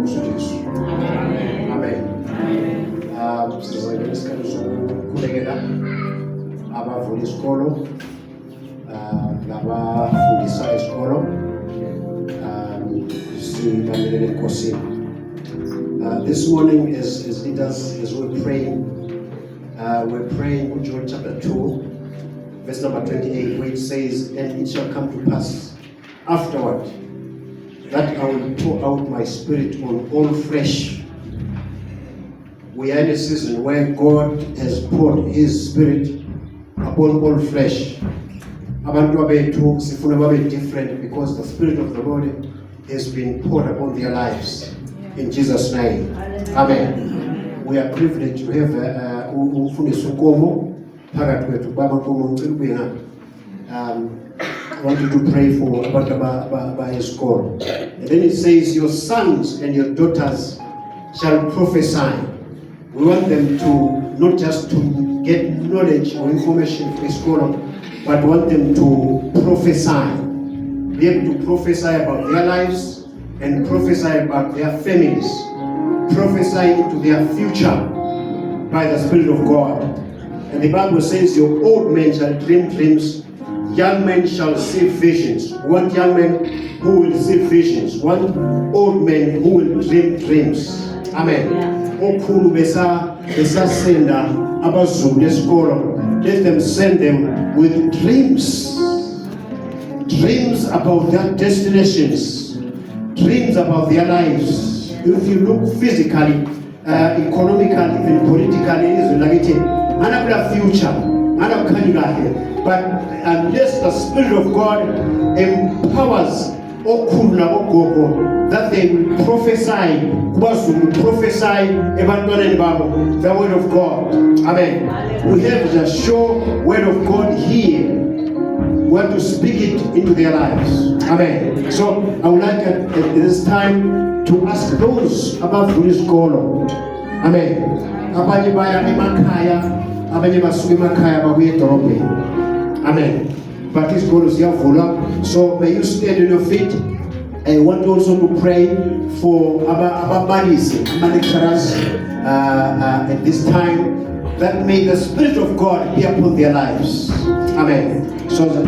ngombuso Jesu. Amen. Sizakela isikhathi sokukhulekela abavula isikolo labafundisa isikolo sibalekele enkosini. This morning as leaders, as we're praying John chapter 2 verse number 28, where it says, and it shall come to pass afterward that I will pour out my spirit on all flesh. We are in a season where God has poured His Spirit upon all flesh. Abantu abethu sifuna babe different because the Spirit of the Lord has been poured upon their lives. In Jesus' name. Amen. We are privileged to have umfundisi uNkomo phakathi kwethu. Baba Nkomo ngicela ube ngapha. I want you to pray for abantu abayisikolo. And then it says, your sons and your daughters shall prophesy. We want them to not just to get knowledge or information from school, but want them to prophesy. Be able to prophesy about their lives and prophesy about their families. Prophesy into their future by the Spirit of God. And the Bible says, your old men shall dream dreams, young men shall see visions. We want young men who will see visions. We want old men who will dream dreams. Amen. Okhulu besasenda abazulu esikolo, let them send them with dreams about their destinations, dreams about their lives. If you look physically, economically, even politically, it's like it another future, but unless the Spirit of God empowers that they will prophesy the word of God. Amen. We have the sure word of God here. We want to speak it into their lives. Amen. So I would like at this time to ask those above this call. Amen. Amen. But this God is here for. So may you stand on your feet. I want also to pray for our bodies, our lecturers at this time, that may the Spirit of God be upon their lives. Amen. So the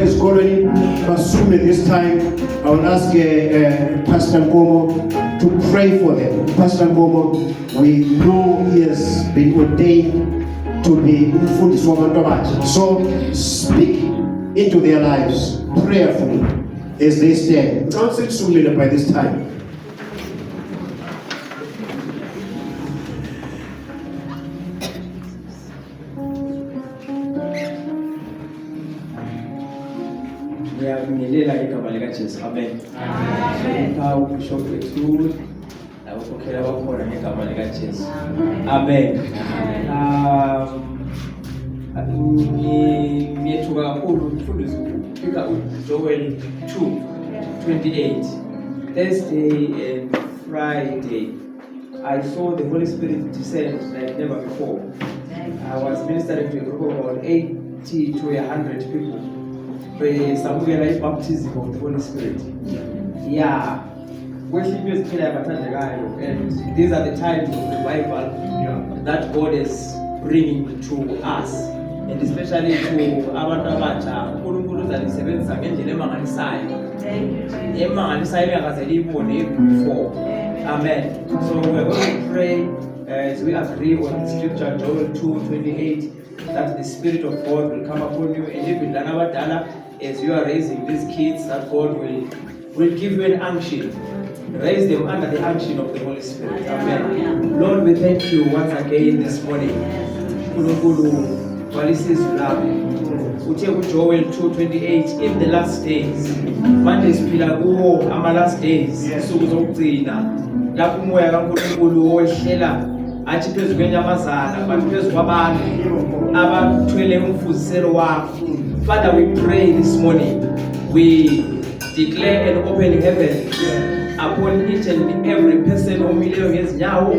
is calling this time. I will ask Pastor Nkomo to pray for them. Pastor Nkomo, we know he has been ordained to be Mfundisi wabantwana. So speak into their lives prayerfully as they stand. Answer soon by this time. Ngiyabingelela igama lika Jesu. Amen. Amen. Ubishop wethu ukhokhela bakhona ngegama lika Jesu. Amen. Ngiyethuka kakhulu umfundisi ufika Joel 2:28. Thursday and Friday I saw the Holy Spirit descend like never before. I was ministering to a group of about 80 to 100 people. Somewhere like baptism of the Holy Spirit. Yeah. And these are the times of revival that God is bringing to us, and especially to abantu abatsha. uNkulunkulu uzalisebenzisa ngendlela emangalisayo engazayibone before. Amen. So we're going to pray as we agree on the scripture Joel 2:28, that the Spirit of God will come upon you, and even Danabadala, as you are raising these kids, that God will give you an unction. Raise them under the unction of the Holy Spirit. Amen. Lord, we thank you once again this morning. Joel 2:28, in the last days, Mondays pilago, ama last days, suku zokugcina, lapho umoya kaNkulunkulu owehlela athi phezu kwenyamazana, but phezu kwabantu abathwele umfuziselo wakho. Father, we pray this morning. We declare an open heaven upon each and every person who ngezinyawo,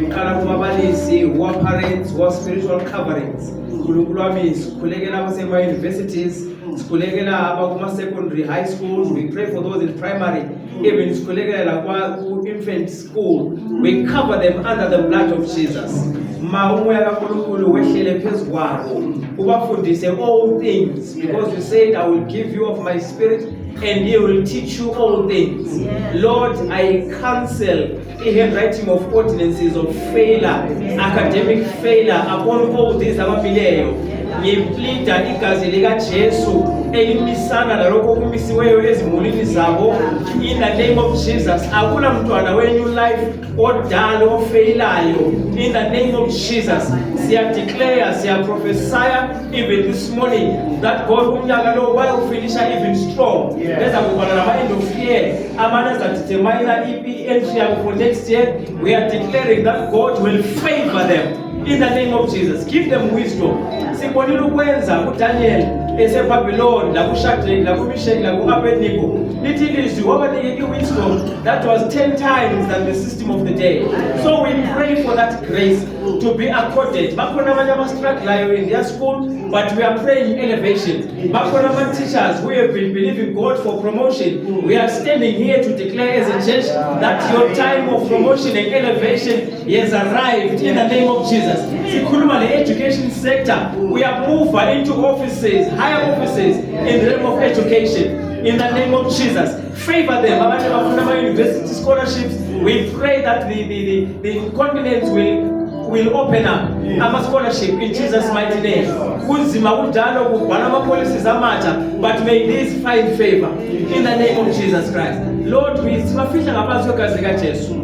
ukhala kubabalisi, who are parents, who are spiritual coverings. Ukhulekela abasema universities, sikhulekela abakuma secondary high schools, we pray for those in primary, even sikhulekela lakwa infant school, we cover them under the blood of Jesus. Ma umoya kaNkulunkulu wehlele phezu kwabo ubafundise all things, because you said I will give you of my spirit and he will teach you all things. Lord, I cancel the handwriting of ordinances of failure, academic failure upon all these abamileyo. Ngipleada igazi lika Jesu elimisana nalokho okumisiweyo ezimulini zabo, in the name of Jesus. Akula mntwana we-new life odala ofailayo, in the name of Jesus. Siya declare, siya prophesy even this morning that God umnyaka lo bayofinisha even strong. Beza kubana nama end of year amane zadetermine entry yabo for next year. We are declaring that God will favor them in the name of Jesus. Give them wisdom. Sibonile ukwenza uDaniel eseBabylon, lakuShadrach, lakuMeshach, lakuAbednego. Lithi ilizwi wabanike wisdom that was 10 times than the system of the day. So we pray for that grace to be accorded. Bakhona abanye abastruggle in their school, but we are praying elevation. Bakhona ama teachers who have been believing God for promotion. We are standing here to declare as a church that your time of promotion and elevation has arrived in the name of Jesus. Sikhuluma le education sector, we are moved into offices, higher offices in the realm of education. In the name of Jesus, favor them. Abanye bafuna ama university scholarships. We pray that the continents will open up a scholarship in Jesus' mighty name. Kunzima kunjalo kubhala ama policies amatsha, but may these find favor in the name of Jesus Christ. Lord, we sibafihla ngaphansi kwegazi likaJesu.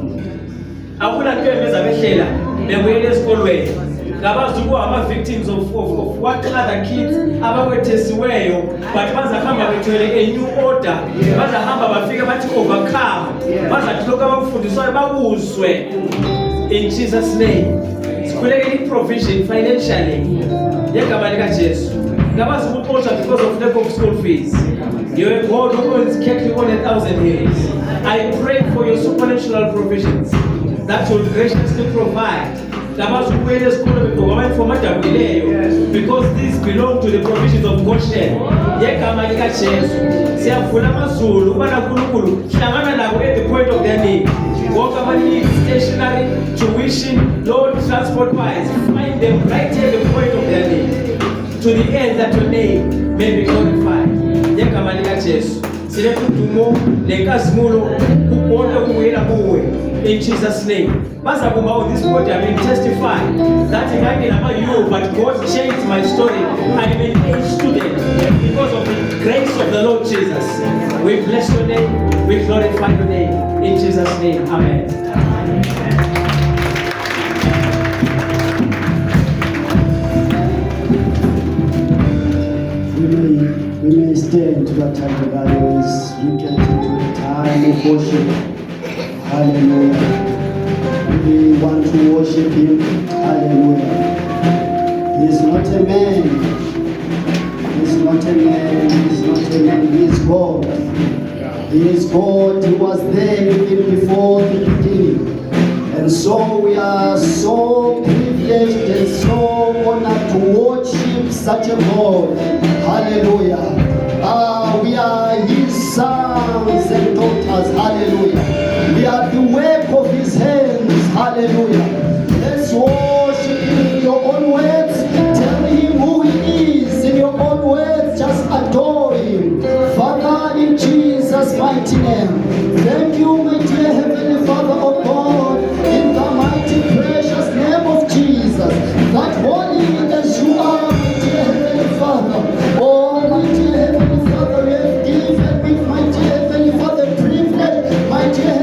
Akula nto ebezabehlela bebuyele esikolweni. Ngabazukuba ama-victims of what other kids abakwethesiweyo, but bazahamba bethwele a new order, bazahamba bafike bathi overcome, bazathi lokhu abakufundiswayo bakuzwe in Jesus' name. Sikhulekela i-provision financially yegama likaJesu. Ngabazi ukuxotsha because of lack of school fees. You're a God who owns cattle on 1,000 hills. I pray for your supernatural provisions that will graciously provide. Because these belong to the provisions of Goshen. Yegama likaJesu. Siyavula amazulu ubana uNkulunkulu hlangana nabo at the point of their need. Walk about needs, stationary, tuition, Lord, transport wise. Find them right at the point of their need. To the end that your name may be glorified. Yegama likaJesu. Silefudumo lenkazimulo kukonke okubuyela kuwe. In Jesus' name. Bazakuma on this podium and testify that you, but God changed my story. I'm an A student because of the grace of the Lord Jesus. We bless your name. We glorify your name. In Jesus' name. Amen. We may stand to that time of values. We get into a time of worship. Hallelujah. We want to worship him. Hallelujah. He is not a man. He is not a man. He is not a man. He is God. He is God. He was there even before the beginning. And so we are so privileged and so honored to worship such a God. Hallelujah. We are his sons and daughters. Hallelujah. We are the work of his hands. Hallelujah. Let's worship him in your own words. Tell him who he is in your own words. Just adore him. Father, in Jesus' mighty name. Thank you, my dear Heavenly Father, oh God, in the mighty precious name of Jesus. That holy as you are, my dear Heavenly Father. Oh, my dear Heavenly Father, you have given me, my dear Heavenly Father, privilege, my dear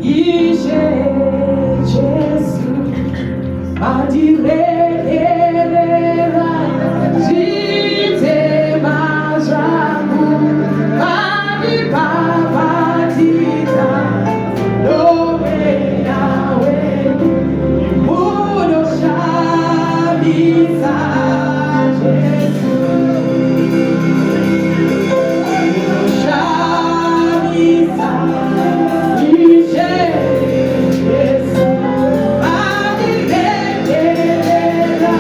Ishe Jesu Madirekerera Jitema Jangu Madipapatita Nowe Nawe Mudo Shabisa Jesu Shabisa Ishe Jesu Madirekerera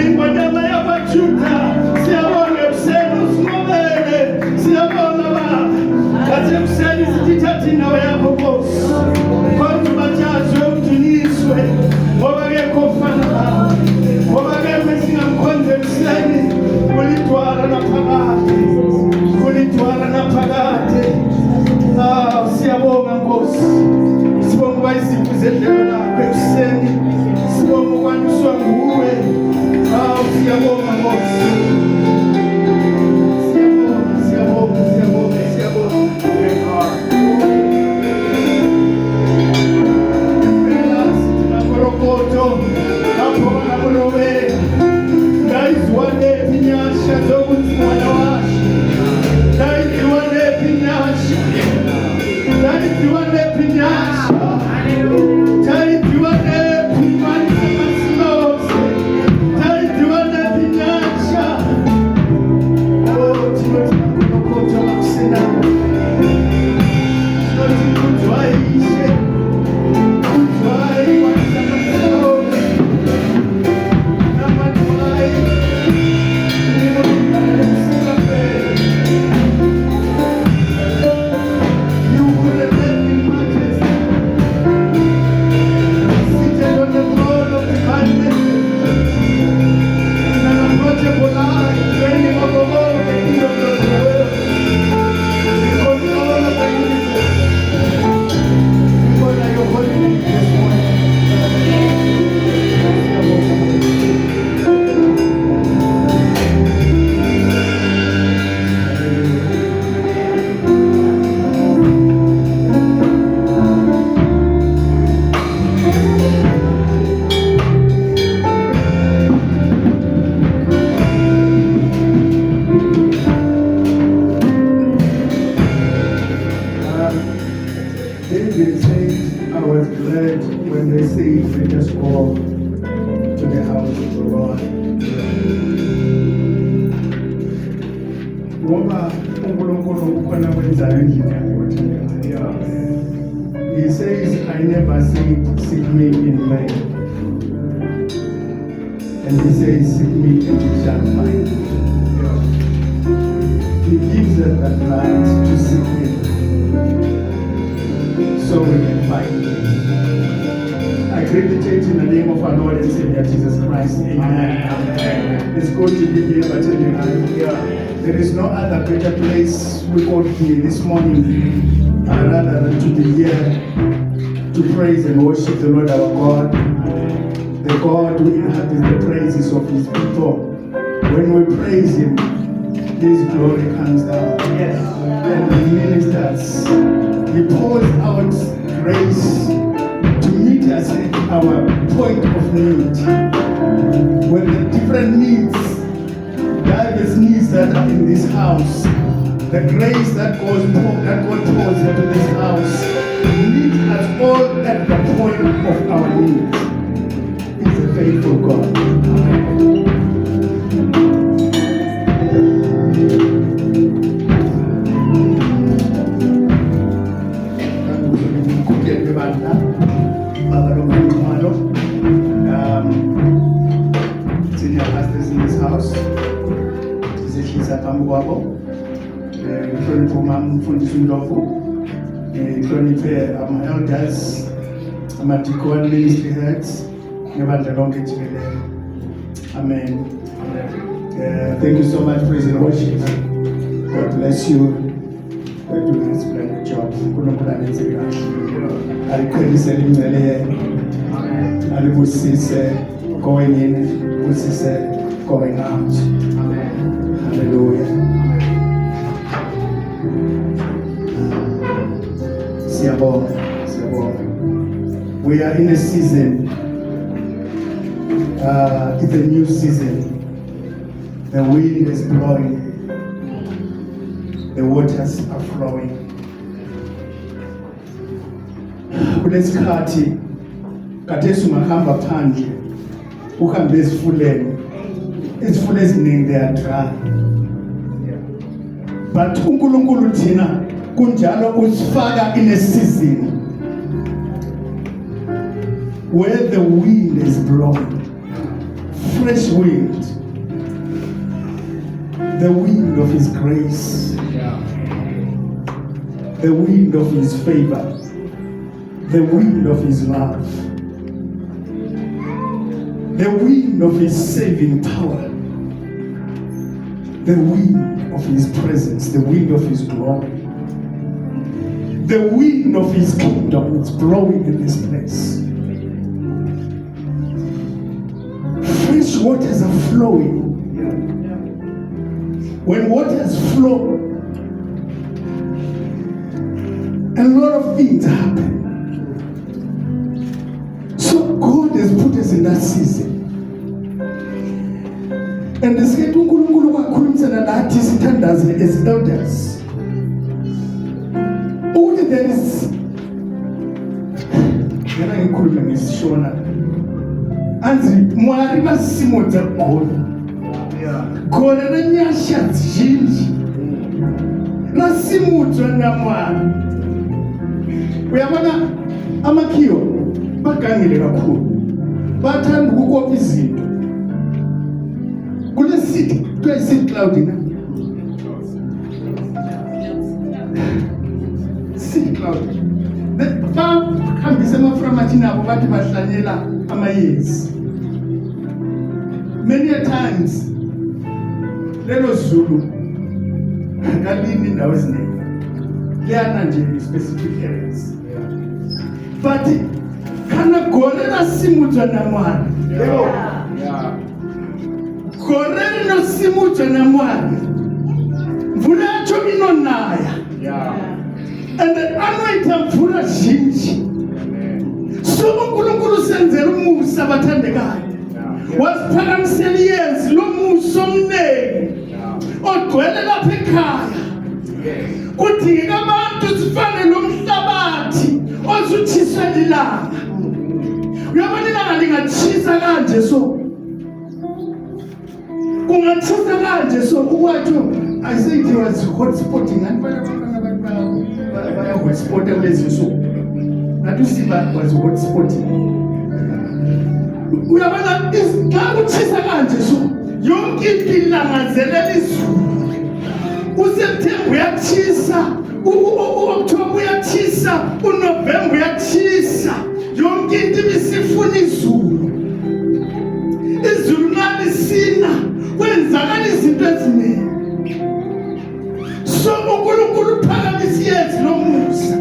ingonyama yakwaJuda siyabonga ekuseni usinqobele siyabonga baba kathi ekuseni sithatha indawo yakho Nkosi konke bathathwe udunyiswe ngoba kekho ofana nawe ngoba kekho esingamkhonza ekuseni kulidwala naphakade siyabonga Nkosi sibonga ukuba izipho zendlelo lakho ekuseni sibonga ukwandiswa nguwe siyabonga Nkosi David said, I was glad when they said, let us go to the house of the Lord. Ngoba uNkulunkulu ukhona kwenzayo endlini yakhe bathandekayo. He says, I never said, seek me in vain. And he says, seek me and you shall find me. He gives us that right to seek him, so we can find him. I greet the church in the name of our Lord and Savior Jesus Christ. Amen. It's good to be here, but there is no other better place we ought here this morning rather than to be here to praise and worship the Lord our God, the God who inhabits the praises of his people. When we praise him, his glory comes down. Yes. And he ministers. He pours out grace to meet us at our point of need. When the different needs, diverse needs that are in this house, the grace that God pours into this house, meet us all at the point of our need. He's a faithful God. Amen. Senior pastors in this house, sizehlisa phambi kwabo, ngihloniphe umfundisi uNdlovu, ngihloniphe ama-elders, ama-deacon ministry heads, nebandla lonke jikelele. Amen. Thank you so much, praise and worship. God bless you. We're doing a splendid job. uNkulunkulu anenze kahle. Aliqhelise imingcele yenu. Alibusise going in, busise going out. Amen. Hallelujah. Siyabonga. We are in a season. It's a new season. The wind is blowing. The waters are flowing. Kulesikhathi kathesi ungahamba phandle uhambe ezifuleni, izifule eziningi they are dry, but uNkulunkulu thina kunjalo usifaka in a season where the wind is blowing, fresh wind, the wind of His grace, the wind of His favor, the wind of His love, the wind of His saving power, the wind of His presence, the wind of His glory, the wind of His kingdom is blowing in this place. Fresh waters are flowing. When waters flow, a lot of things happen. So God has put us in that season. And the state uNkulunkulu wakhulumisana lathi sithandaze as elders. Ukuthi there is yena ngikhuluma ngisishona anzi mwari vasimudza khona khona na nyasha zhinji rasimudzwa naMwari. Uyabona amakhiwo bagangile kakhulu, bathanda ukukopa izinto kule city kule city cloud na city cloud bahambisa amaframathi nabo bathi bahlanyela amayezi. Many a times lelo Zulu kalini indawo eziningi liyana nje specific areas, but kana gorela simudzwa naMwari gorela no simudzwa naMwari mvula yacho inonaya and anoita mvura zhinji. So uNkulunkulu senzela umusa bathandekayo, wasiphakamisela iyezi lomusa omnene ogcwele lapha ekhaya. Kudingeka abantu sifane nomhlabathi ozuthiswa lilanga. Uyabona ilanga lingatshisa kanje so kungatshisa kanje so ukwatho I say it was hotspotting and baya hotspot kulezi nsuku nathi siba was hotspotting. Uyabona xa kutshisa kanje so yonke into ilangazelela izulu. uSeptember uyatshisa, uOctober uyatshisa, uNovember uyatshisa, yonke into ibisifuna izulu. Izulu nalisina kwenzakala izinto eziningi. So uNkulunkulu uphakamisa iyezi lomusa,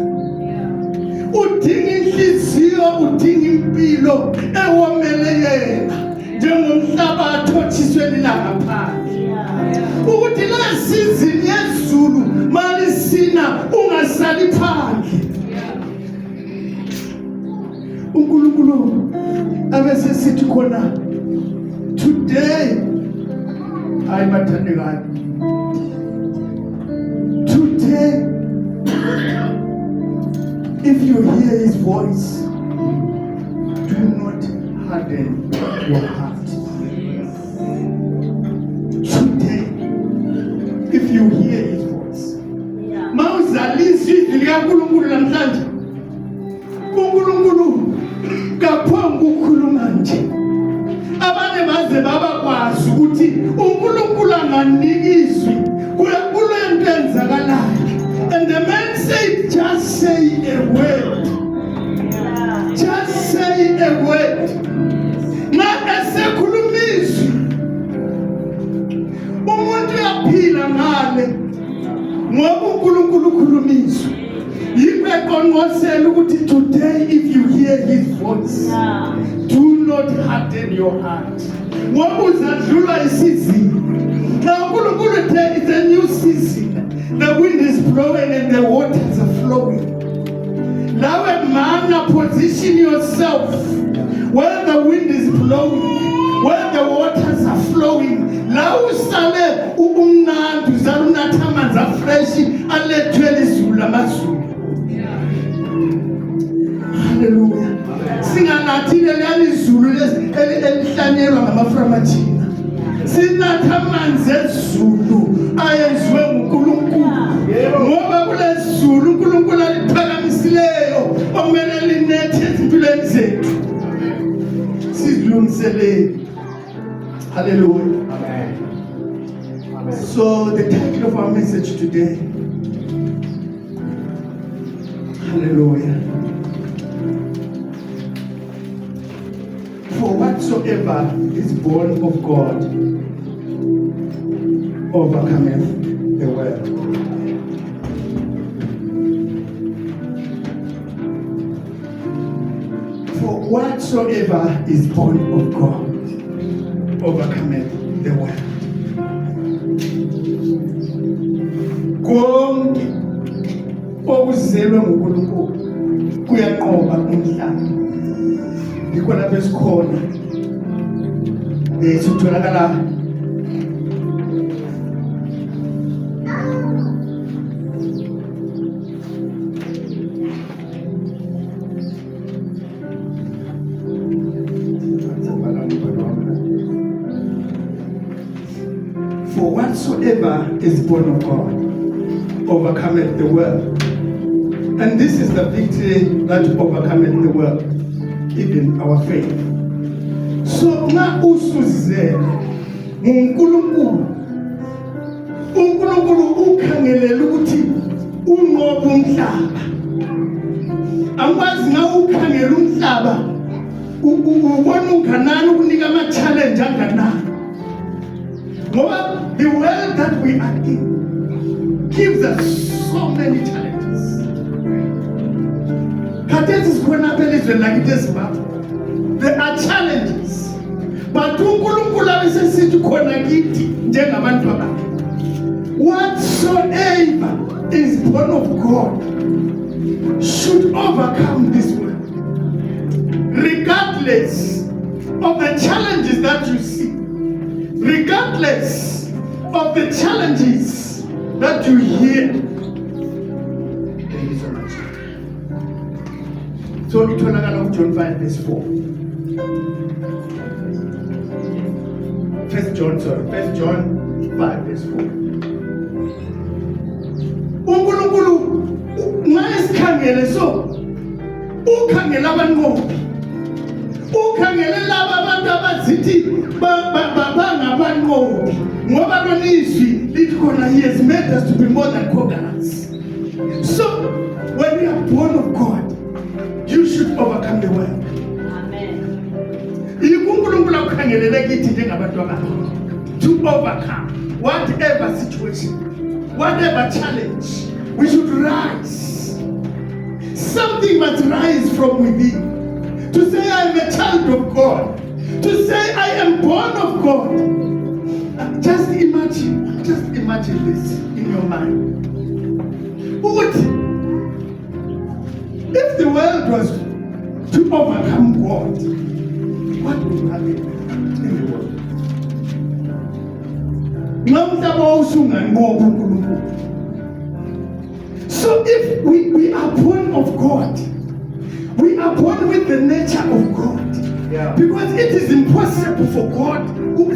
udinga inhliziyo, udinga impilo ewomele yena njengomhlabathi othiswe lilanga phansi. Ukuthi la season yezulu malisina ungasali phansi. uNkulunkulu abese sithi khona today ayibathandekayo, today if you hear His voice, do not harden your heart. Today, if you hear His voice, mawuzaliswa izwi likaNkulunkulu namhlanje, uNkulunkulu kaphonga ukukhuluma nje. Abanye baze babakwazi ukuthi uNkulunkulu anganiki izwi kule nto enzakalayo. And the man said, just say a word. Just say a word. Na esekhuluma izwi umuntu uyaphila ngale ngoba uNkulunkulu ukhuluma izwi. Yikho eqonqosela ukuthi today if you hear His voice, do not harden your heart. Ngoba uzadlula isizini. Now uNkulunkulu it's a new season. The wind is blowing and the waters are flowing. Now a man, position yourself where the wind is blowing, where the waters are flowing. Now usale umnandi uzale unatha amanzi afresh alethwe lizulu lamazulu. Hallelujah. Singanathile leli izulu elihlanyelwa ngamaframathina. Sinatha amanzi ezulu ayenziwe nguNkulunkulu. Ngoba kulezulu uNkulunkulu aliphakamisileyo okumele linethe ezimpilweni zethu. Sizilungiselele. Hallelujah. Amen. Amen. So the title of our message today, hallelujah. For whatsoever is born of God overcometh the world. For whatsoever is born of God overcometh the world. Konke okuzelwe nguNkulunkulu kuyanqoba umhlaba. Yikho lapho esikhona sitholakala for whatsoever is born of God overcometh the world. And this is the victory that overcometh the world, even our faith. So ma usuzele nguNkulunkulu, uNkulunkulu ukhangelela ukuthi unqobe umhlaba. Angikwazi nga ukhangela umhlaba ubona unganani ukunika ama challenge anganani. Ngoba the world that we are in gives us so many challenges. Khathesi sikhona phela ezweni lakithi eZimbabwe. There are challenges. But uNkulunkulu abesesithi khona kithi njengabantu bakhe. Whatsoever is born of God should overcome this world. Regardless of the challenges that you see. Regardless of the challenges that you hear. Thank you so much. So itholakala John 5 verse 4. 1 John 5 verse 4. uNkulunkulu ngasikhangele so ukhangela abanqobi. Ukhangele laba abantu abazithi bangabanqobi ngoba lona izwi lithi khona he has made us to be more than conquerors. So when you are born of God, you should overcome the world. Amen. uNkulunkulu akukhangelele kithi njengabantu abakhe to overcome whatever situation, whatever challenge. We should rise. Something must rise from within. To say I am a child of God. To say I am born of God. Just imagine this in your mind. If the world was to overcome God, what would happen in the world? So if we are born of God, we are born with the nature of God. Yeah. Because it is impossible for God,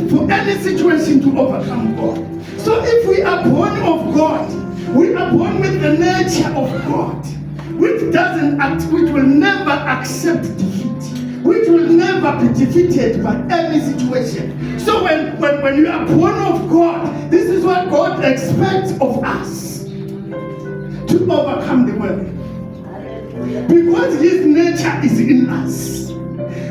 for any situation to overcome God. So if we are born of God, we are born with the nature of God, which will never accept defeat, which will never be defeated by any situation. So when you are born of God, this is what God expects of us, to overcome the world. Because his nature is in us.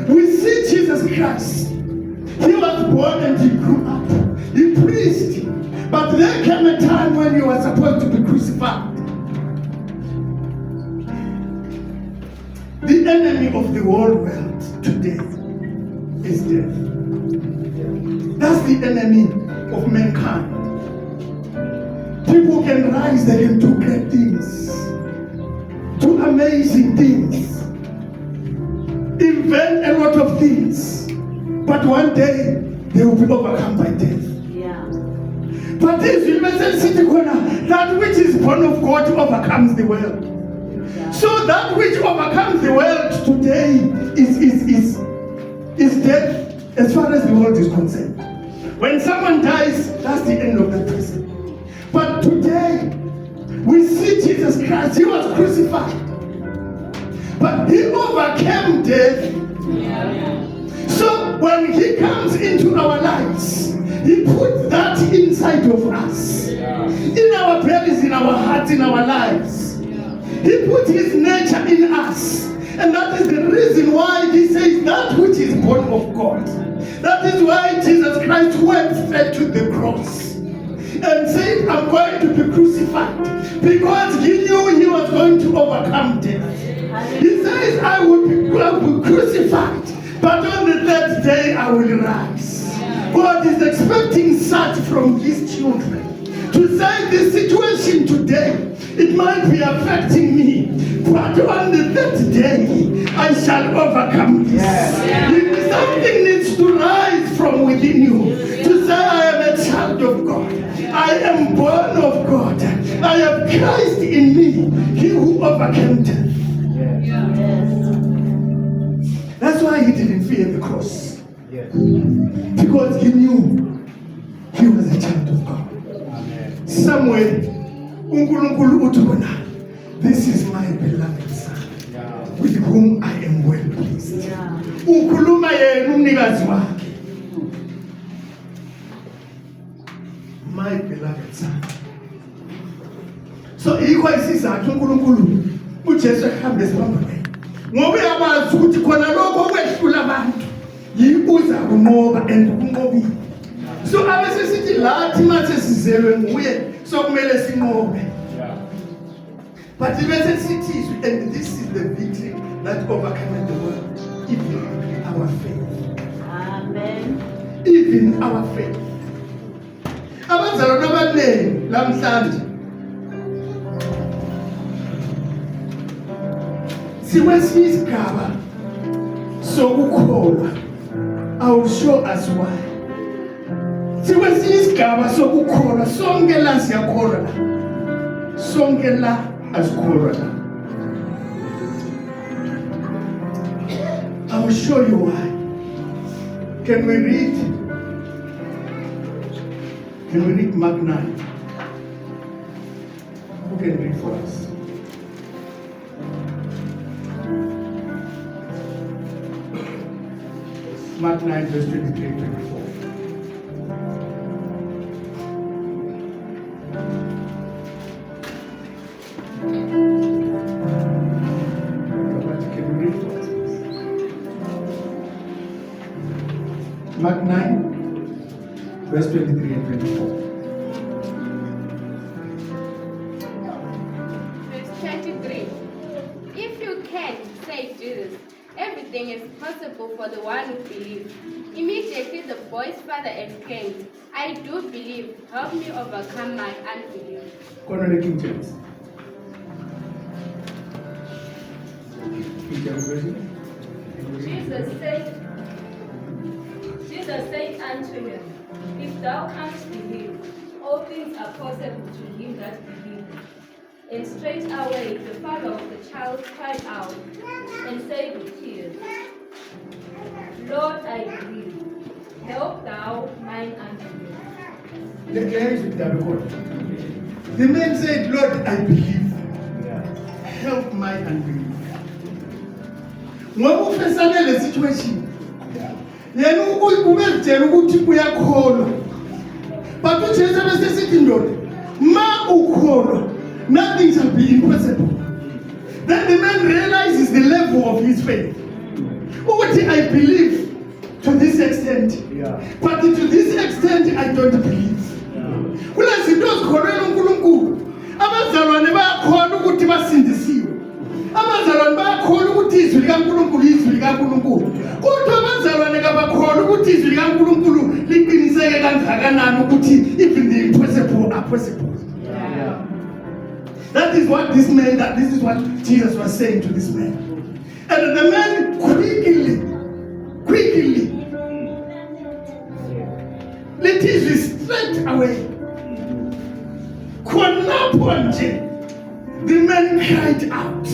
We see Jesus Christ. He was born and he grew up. He preached. But there came a time when he was supposed to be crucified. The enemy of the whole world today is death. That's the enemy of mankind. People can rise, they can do great things. Do amazing things, invent a lot of things, but one day they will be overcome by death. Yeah. But this that which is born of God overcomes the world. Yeah. So that which overcomes the world today is death as far as the world is concerned. When someone dies, that's the end of that person. But today, we see Jesus Christ. He was crucified. But he overcame death. Yeah. So when he comes into our lives, he puts that inside of us. In our bellies, in our hearts, in our lives. He put his nature in us. And that is the reason why he says that which is born of God. That is why Jesus Christ went straight to the cross and said, I'm going to be crucified, because he knew he was going to overcome death. He says, I will be crucified, but on the third day I will rise. God is expecting such from his children, to say this situation today, it might be affecting me, but on the third day I shall overcome this. Something needs to rise from within you to say, I am a child of God. I am born of God. I have Christ in me, he who overcame death. That's why he didn't fear the cross. Because he knew he was a child of God. Somewhere, uNkulunkulu utona, this is my beloved son, with whom I am well pleased. Ukhuluma yena umnikazi wakhe. My beloved son. So yikho isizathu uNkulunkulu uJesu ehambe esibamba naye. Ngoba uyakwazi ukuthi khona lokho okwehlula abantu yibuza kunqoba and kunqobile. So abasesithi lathi mathe sizelwe nguye sokumele sinqobe. But bese sithi, and this is the victory that overcomes the world, even our faith. Amen. Even our faith. Abazalwane abaningi lamhlanje siwesinye isigaba sokukholwa. I will show us why. Siwesinye isigaba sokukholwa, sonke la siyakholwa la. Sonke la asikholwa la. I will show you why. Can we read? Can we read Mark 9? Who can read for us? Mark 9, verse 23 and 24. Can we read for us? Mark 9, verse 23 and 24. Verse 23. If you can, said Jesus, everything is possible for the one who believes. Immediately the boy's father exclaimed, I do believe. Help me overcome my unbelief. Corner King James. King James version. Jesus said unto him, If thou canst believe, all things are possible to him that believeth. And straightway the father of the child cried out and said with tears, Lord, I believe. Help thou mine unbelief. The man said, Lord, I believe. Help my unbelief. Ngoba ufesane le situation. Yena ubezitshela ukuthi uyakholwa. But uJesu besesithi ndoda, ma ukholwa, nothing shall be impossible. Then the man realizes the level of his faith. Ukuthi I believe to this extent. But to this extent I don't believe. Kulezinto ezikholelwa uNkulunkulu. Abazalwane bayakholwa ukuthi basindisiwe. Abazalwane bayakholwa ukuthi izwi likaNkulunkulu izwi likaNkulunkulu. Kodwa abazalwane kabakholwa ukuthi izwi likaNkulunkulu liqiniseke kangakanani ukuthi even the impossible are possible. That is what this is what Jesus was saying to this man. And the man quickly, let it straight away. Khonapho nje, the man cried out.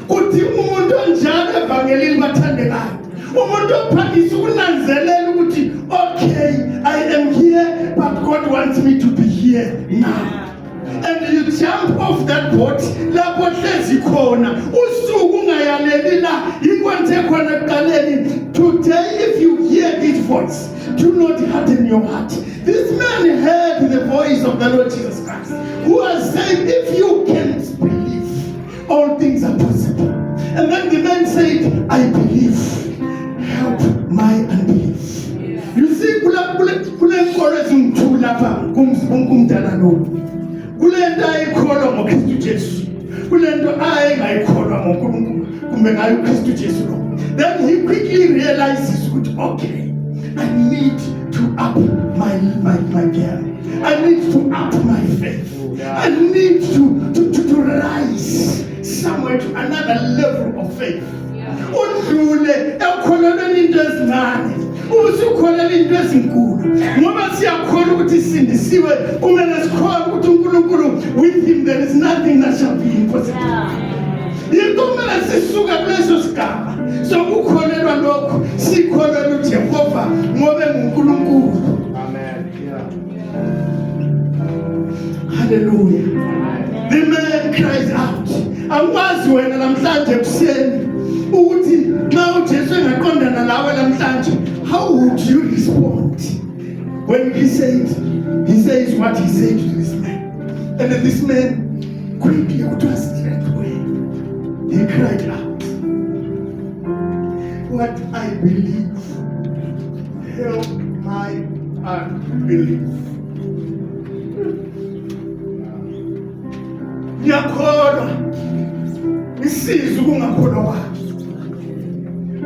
Uthi umuntu onjalo evangelini bathandekayo. Umuntu ophakisa ukunanzelela ukuthi okay, I am here, but God wants me to be here now. And you jump off that boat, lapho hlezi khona, usuku ungayaleli la ikwenze khona ekuqaleni. Today if you hear this voice, do not harden your heart. This man heard the voice of the Lord Jesus Christ, who has said, if you can believe, all things are possible. And then the man said, I believe, help my unbelief. You see, kule nkolo ezimthula lapha kumdala lo. Kule nto ayikholwa ngoKristu Jesu. Kule nto ayengayikholwa ngoNkulunkulu kumbe ngayo uKristu Jesu lo. Then he quickly realizes, okay, I need to up my game. I need to up my faith. I need to rise somewhere to another level of faith. Udlule ekholelweni into ezincane. Usukholela into ezinkulu. Ngoba siyakholwa ukuthi sindisiwe, kumele sikholwe ukuthi uNkulunkulu, with him there is nothing that shall be impossible. Yinto kumele sisuke kuleso sigaba sokukholelwa lokho, sikholelwa uJehova ngoba nguNkulunkulu. Hallelujah. The man cries out. Akwazi wena namhlanje ekuseni ukuthi nxa uJesu engaqondana lawe namhlanje, how would you respond when he says what he said to this man? And then this man quickly, straight away, he cried out, what I believe, help my unbelief. Ngiyakholwa isiza ukungakholwa kwakhe.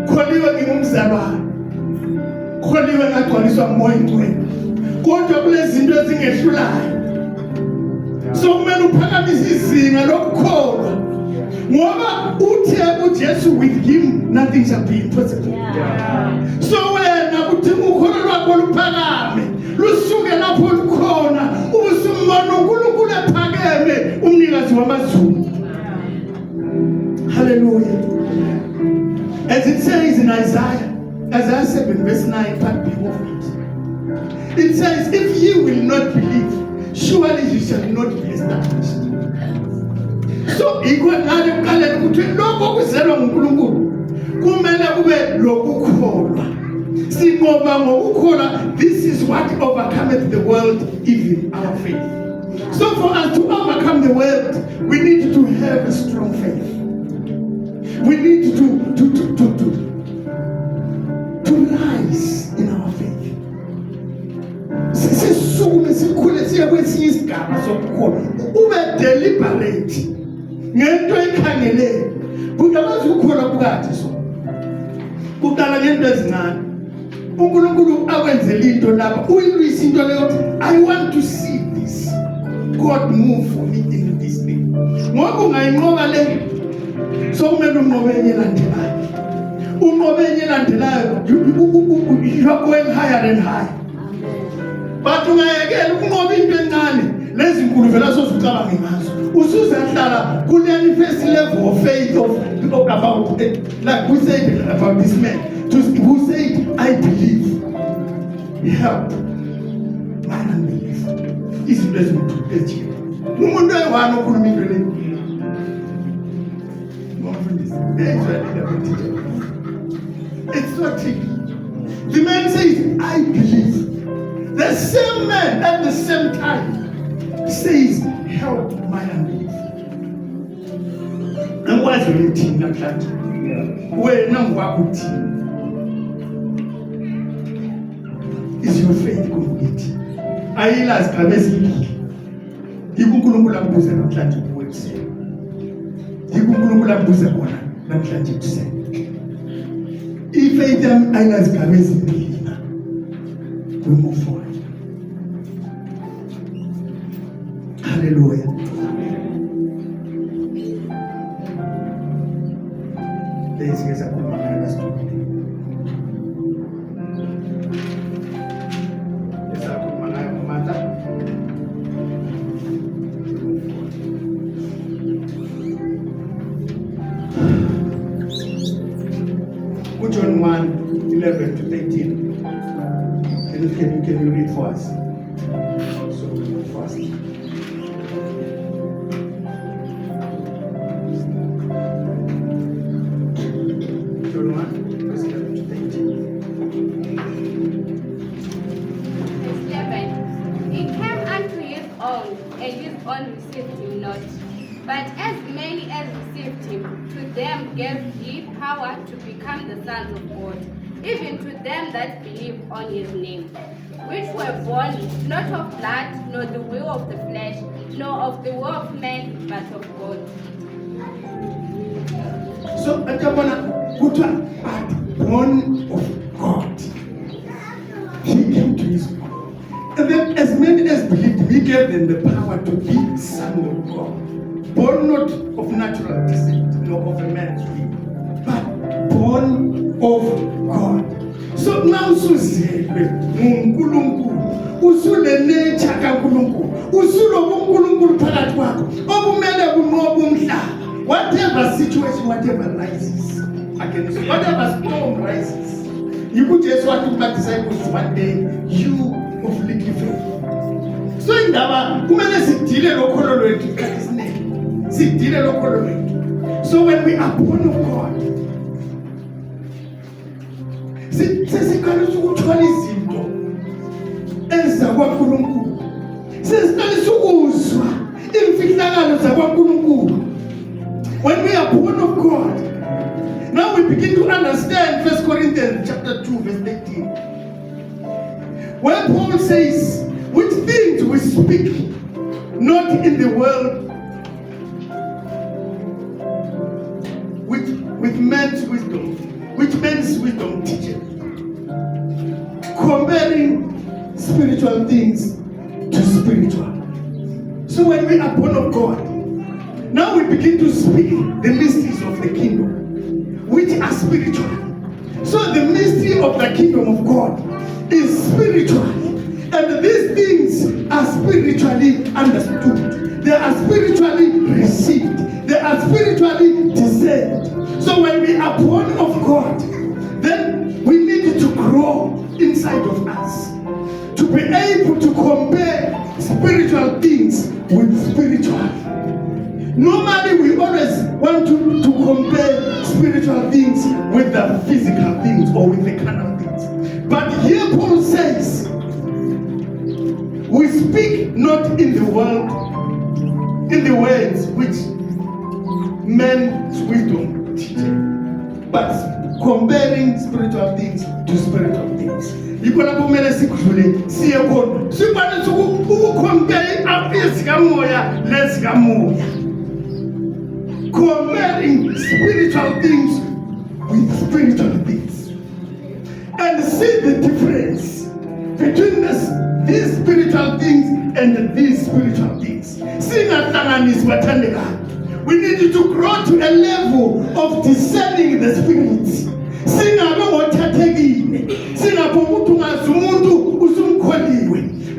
Kholiwe ngingumzalwane, kholiwe ngagcwaliswa nguMoya Oyingcwele, kodwa kulezi zinto ezingehlulayo. So kumele uphakamise izinga lokukholwa, ngoba uthe uJesu, with him nothing shall be impossible. So wena kudinga ukholo lwakho luphakame, lusuke lapho lukhona, ubusumbona uNkulunkulu ephakeme, umnikazi wamazulu. Hallelujah. As it says in Isaiah 7 verse 9, part B of it. It says, if you will not believe, surely you shall not be established. So ikwanathi kuqaleni ukuthi lokho kuzelwa nguNkulunkulu kumele kube lokukholwa. Singoba ngokukholwa, this is what overcometh the world, even our faith. So for us to overcome the world, we need to have a strong faith. We need to rise in our faith. Sisukume sikhule siye kwesinye isigaba sokukholwa. Ube deliberate ngento ekhangeleyo. Kungakwazi ukukholwa kukathi so. Kuqala ngento ezincane. uNkulunkulu akwenzele into lapha, uyilwisa into leyo, I want to see this God move for me in this thing. Ngoba ungayinqoba le, so kumele unqobe enye elandelayo. Unqobe enye elandelayo, you are going higher and higher. But ungayekela ukunqoba into encane, lezi nkulu vela sozucabanga ngazo. Usuzahlala kule first level of faith of about like we said about this man, who said, I believe, help my unbelief. Izinto ezimuthuphe. Umuntu oyiwani okhuluma into le. It's not tricky. The man says, I believe. The same man at the same time says, help my unbelief. And what's the routine namhlanje? Wena ngwakuthini? Is your faith complete? Ayilazi kabezini. YikuNkulunkulu ambuze namhlanje kuwe kuseni. YikuNkulunkulu ambuze khona namhlanje kuseni. Ifaith yami ayilazi kabezini na. We move forward. Hallelujah. Let's get up. John 1:11 to 13. Can you read for us? So fast. and his own received him not. But as many as received him, to them gave he power to become the sons of God, even to them that believe on his name, which were born not of blood, nor the will of the flesh, nor of the will of man, but of God. So atabona kutwa born of God. He came to his own. And then as many as believed, he gave them the power to be sons of God. Born not of natural descent, nor of a man's will, but born of God. So now suzelwe nguNkulunkulu, usule nature kaNkulunkulu, usulo kuNkulunkulu phakathi kwakho, okumele bunqobe umhlaba. Whatever situation, whatever rises against you, whatever storm rises, you could just want to make disciples one day, you of little faith. So in Dava, kumele sidile lokholo lwethu isikhathi esiningi. Sidile lokholo lwethu. So when we are born of God, sesikhalisa ukuthola izinto ezakwaNkulunkulu. Sesikhalisa ukuzwa imfihlakalo zakwaNkulunkulu. When we are born of God, now we begin to understand 1 Corinthians chapter 2, verse 18. Where Paul says, which things we speak, not in the world, with man's wisdom, which man's wisdom teaches, comparing spiritual things to spiritual. So when we are born of God, now we begin to speak the mysteries of the kingdom, which are spiritual. So the mystery of the kingdom of God is spiritual. And these things are spiritually understood. They are spiritually received. They are spiritually discerned. So when we are born of God, then we need to grow inside of us to be able to compare spiritual things with spiritual. Normally, we always want to compare spiritual things with the physical things or with the carnal things. But here Paul says, we speak not in the world, in the words which man's wisdom teaches, but comparing spiritual things to spiritual things. Yikho lapho kumele sikudlule siye khona sikwanise ukucompare ezikamoya lezikamoya. Comparing spiritual things with spiritual things, and see the difference between these spiritual things and these spiritual things. We need to grow to a level of discerning the spirits.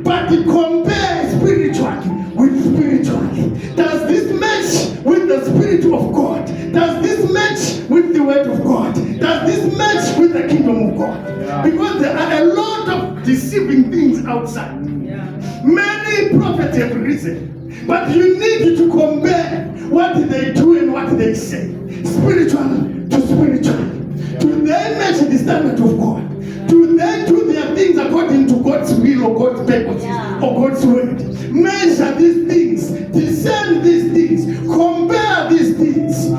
But compare spiritually with spiritually. Does this match with the Spirit of God? Does this match with the Word of God? Does this match with the kingdom of God? Yeah. Because there are a lot of deceiving things outside. Yeah. Many prophets have risen, but you need to compare what they do and what they say. Spiritual to spiritual. Yeah. Do they match the standard of God? Do they do their things according to God's will or God's purposes or God's word? Measure these things, discern these things, compare these things.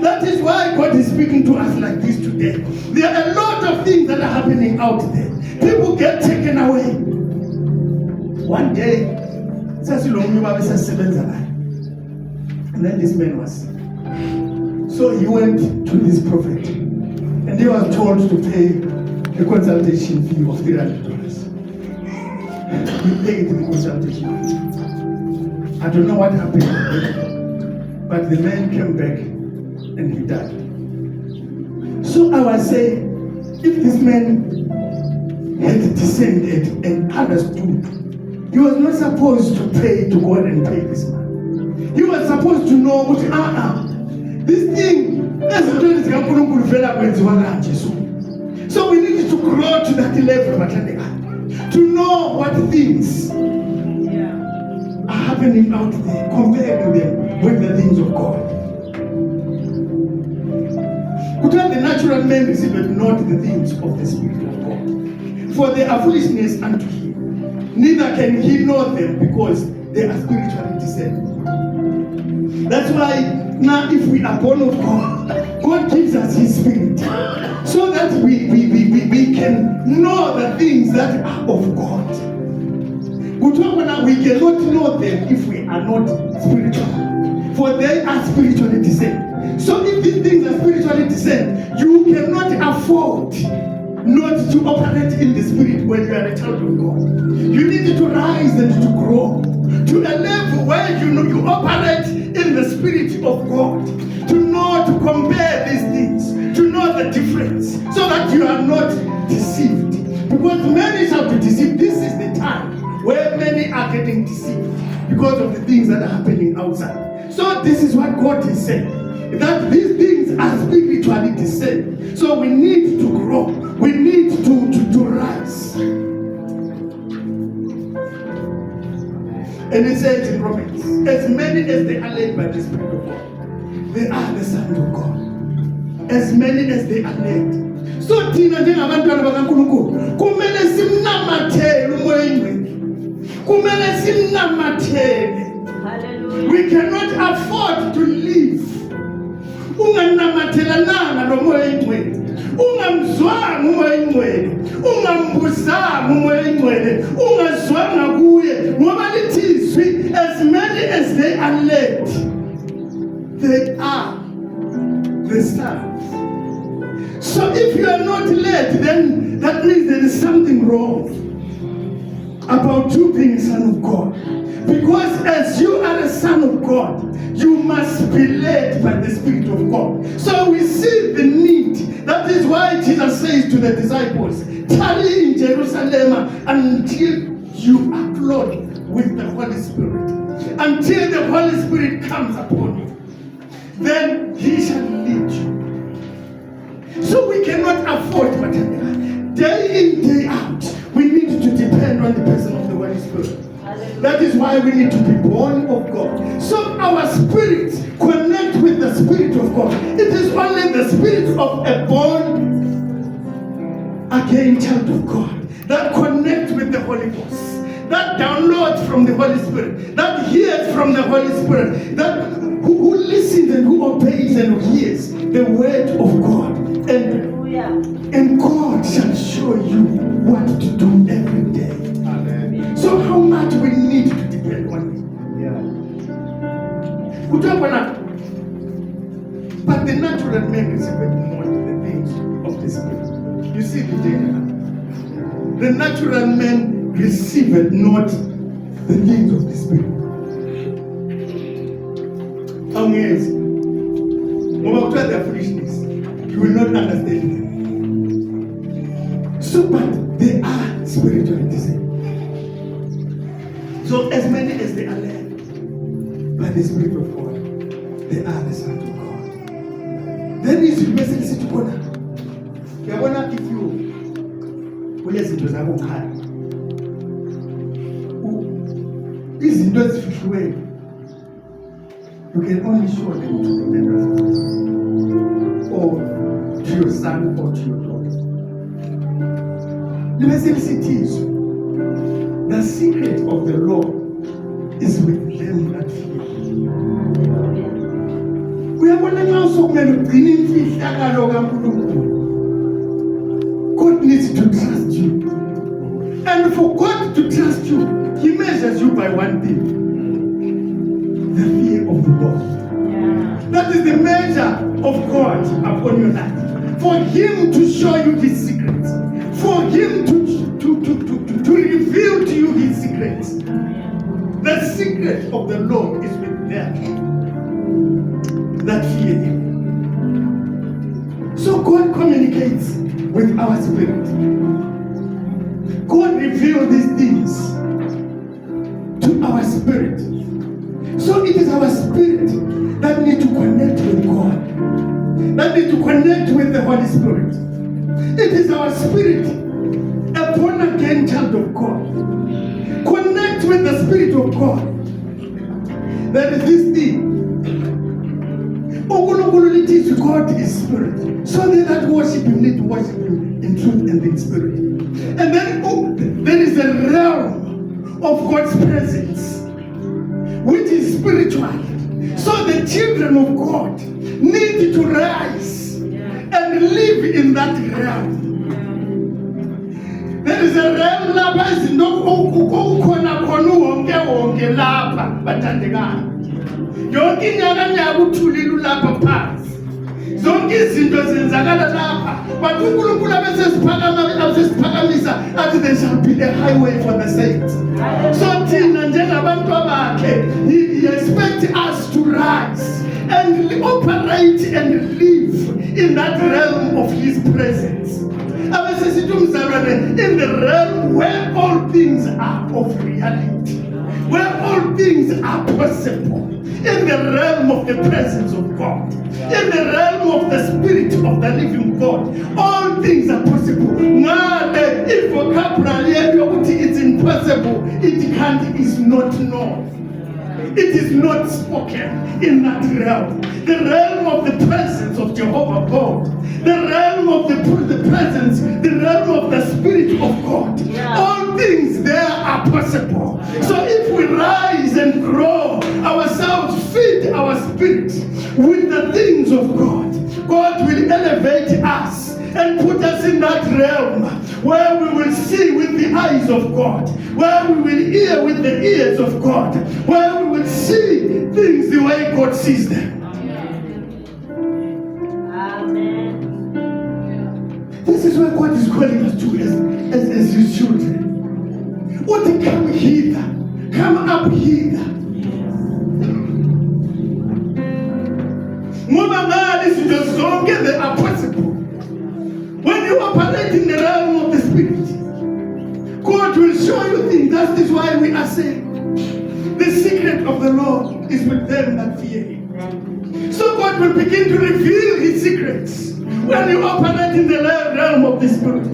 That is why God is speaking to us like this today. There are a lot of things that are happening out there. People get taken away. One day, and then this man was sick. So he went to this prophet. And he was told to pay a consultation fee of $300. He paid the consultation fee. I don't know what happened, but the man came back and he died. So I was saying, if this man had descended and understood, he was not supposed to pay to God and pay this man. He was supposed to know what this thing. So we need to grow to that level, to know what things are happening out there, comparing them with the things of God. The natural man receiveth not the things of the Spirit of God, for they are foolishness unto him. neither can he know them because they are spiritually discerned. That's why now if we are born of God, God gives us his spirit so that we can know the things that are of God. We cannot know them if we are not spiritual, for they are spiritually discerned. So if these things are spiritually discerned, you cannot afford not to operate in the spirit when you are a child of God. You need to rise and to grow to a level where you operate in the spirit of God, to know to compare these things, to know the difference, so that you are not deceived. Because many shall be deceived. This is the time where many are getting deceived because of the things that are happening outside. So this is what God is saying, that these things are spiritually discerned. So we need to grow. We need to rise. And it says in Romans, as many as they are led by the Spirit of God, they are the sons of God. As many as they are led. So thina njengabantwana bakaNkulunkulu kumele simnamathele umoya oyingcwele. Kumele simnamathele. We cannot afford to live unganamathelananga nomoya oyingcwele, ungamzwanga umoya oyingcwele, ungambuzanga umoya oyingcwele, ungazwanga kuye, ngoba lithi izwi, as many as they are led, they are the sons. So if you are not led, then that means there is something wrong about you being a son of God. Because as you are a son of God, you must be led by the Spirit of God. So we see the need. That is why Jesus says to the disciples, tarry in Jerusalem until you are clothed with the Holy Spirit. Until the Holy Spirit comes upon you. Then he shall lead you. So we cannot afford material. Day in, day out, we need to depend on the person of the Holy Spirit. That is why we need to be born of God. So our spirit connect with the Spirit of God. It is only the spirit of a born again child of God that connect with the Holy Ghost, that downloads from the Holy Spirit, that hears from the Holy Spirit, that who listens and who obeys and who hears the word of God. And God shall show you what to do every day. Amen. So how much we need to depend on Him. Yeah. But the natural man receiveth not the things of the Spirit. You see the danger. The natural man receiveth not the things of the Spirit. Amazing. About their foolishness, you will not understand them. So, but they are spiritually discerned. So, as many as they are led by the Spirit of God, they are the sons of God. Then is the message to God. If you izinto zakho ngikhaya izinto ezifihliweyo, you can only show them to the members of the church, or to your son or to your daughter. The message is, the secret of the Lord is with them that fear. Uyabona nxa sokumele ugcine imfihlakalo kaNkulunkulu. God needs to trust you. And for God to trust you, He measures you by one thing: the fear of the Lord. Yeah. That is the measure of God upon your life. For Him to show you His secrets. For Him to reveal to you His secrets. The secret of the Lord is with them that fear Him. So God communicates with our spirit. God reveals these things to our spirit. So it is our spirit that need to connect with God, that need to connect with the Holy Spirit. It is our spirit, a born again child of God, connect with the Spirit of God. That is this thing. God is spirit. So they that worship Him need to worship Him in truth and in spirit. And then there is a realm of God's presence, which is spiritual. So the children of God need to rise and live in that realm. There is a realm lapha izinto kukhona khona wonke lapha bathandekana. Yonke inyaka uthulile ulapha phansi. Zonke izinto zenzakala lapha. But uNkulunkulu abesesiphakamisa athi there shall be a highway for the saints. So thina njengabantu bakhe, he expects us to rise and operate and live in that realm of his presence. In the realm where all things are of reality, where all things are possible, in the realm of the presence of God, in the realm of the Spirit of the living God, all things are possible. If vocabulary it's impossible, it can't, is not known. It is not spoken in that realm. The realm of the presence of Jehovah God. The realm of the presence, the realm of the Spirit of God. All things there are possible. So if we rise and grow ourselves, feed our spirit with the things of God, God will elevate us and put us in that realm where we will see with the eyes of God, where we will hear with the ears of God, where we will see things the way God sees them. Amen. This is where God is calling us to as his children. What to come hither, come up hither. They are possible. When you operate in the realm of the Spirit, God will show you things. That is why we are saying the secret of the Lord is with them that fear him. So God will begin to reveal his secrets when you operate in the realm of the Spirit.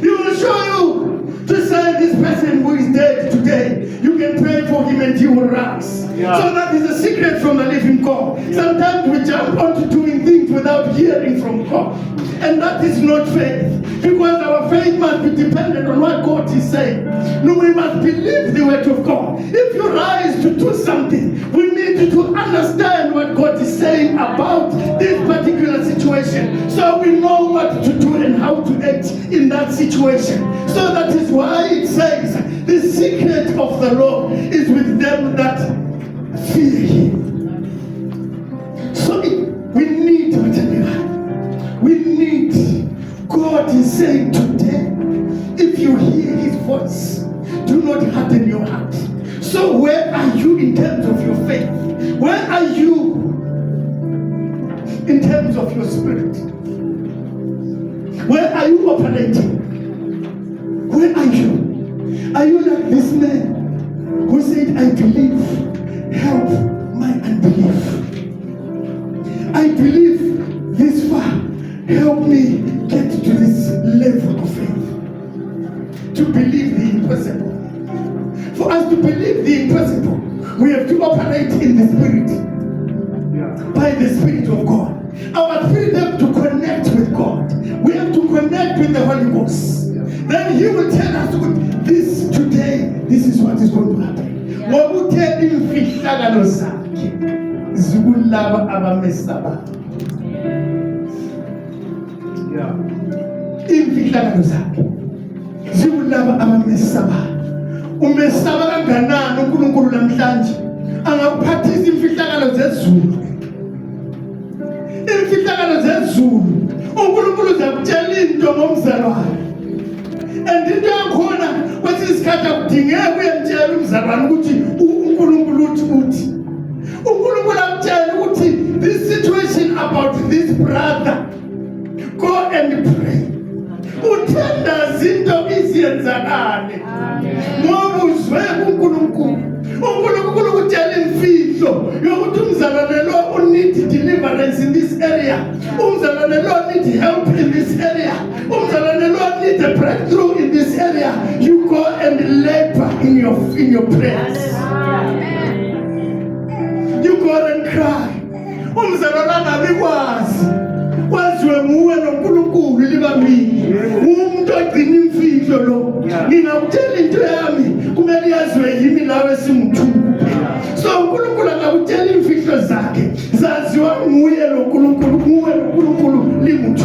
He will show you to say this person who is dead today, you can pray for him and he will rise. So that is a secret from the living God. Sometimes we jump onto doing things without hearing from God. And that is not faith. Because our faith must be dependent on what God is saying. No, we must believe the word of God. If you rise to do something, we need to understand what God is saying about this particular situation. So we know what to do and how to act in that situation. So that is why it says, the secret of the Lord is with them that fear him. So we need God is saying today, if you hear his voice, do not harden your heart. So where are you in terms of your faith? Where are you in terms of your spirit? Where are you operating? Where are you? Are you like this man who said, I believe, help my unbelief. I believe this far, help me get to this level of faith. To believe the impossible. For us to believe the impossible, we have to operate in the Spirit. By the Spirit of God. Our spirit have to connect with God. We have to connect with the Holy Ghost. Then he will tell us, this today, this is what is going to happen. Imfihlakalo zakhe zikulaba abamesaba. Umesaba kanganani uNkulunkulu namhlanje angakuphathisa imfihlakalo zezulu. Imfihlakalo zezulu uNkulunkulu uzakutshela into ngomzalwane. And into yakhona kwesinye isikhathi akudingeki uyemtshela umzalwane ukuthi uNkulunkulu uthi. uNkulunkulu akutshela ukuthi this situation about this brother, go and pray. Uthanda zinto iziyenzakale. Ngoba uzwe uNkulunkulu. uNkulunkulu ukutshela imfihlo yokuthi umzalwane lo need deliverance in this area. Umzalwane lo need help in this area. Umzalwane lo need a breakthrough in this area. You go and labor in your prayers. You go and cry. Umzalwane angabikwazi. Waziwe muwe noNkulunkulu libambile. Umuntu ogcina imfihlo imfihlo lo ngingakutshela into yami kumele yaziwe yimi lawe singu-2 kuphela. So uNkulunkulu akakutshela imfihlo zakhe zaziwa nguye lo Nkulunkulu, nguwe lo Nkulunkulu lingu-2.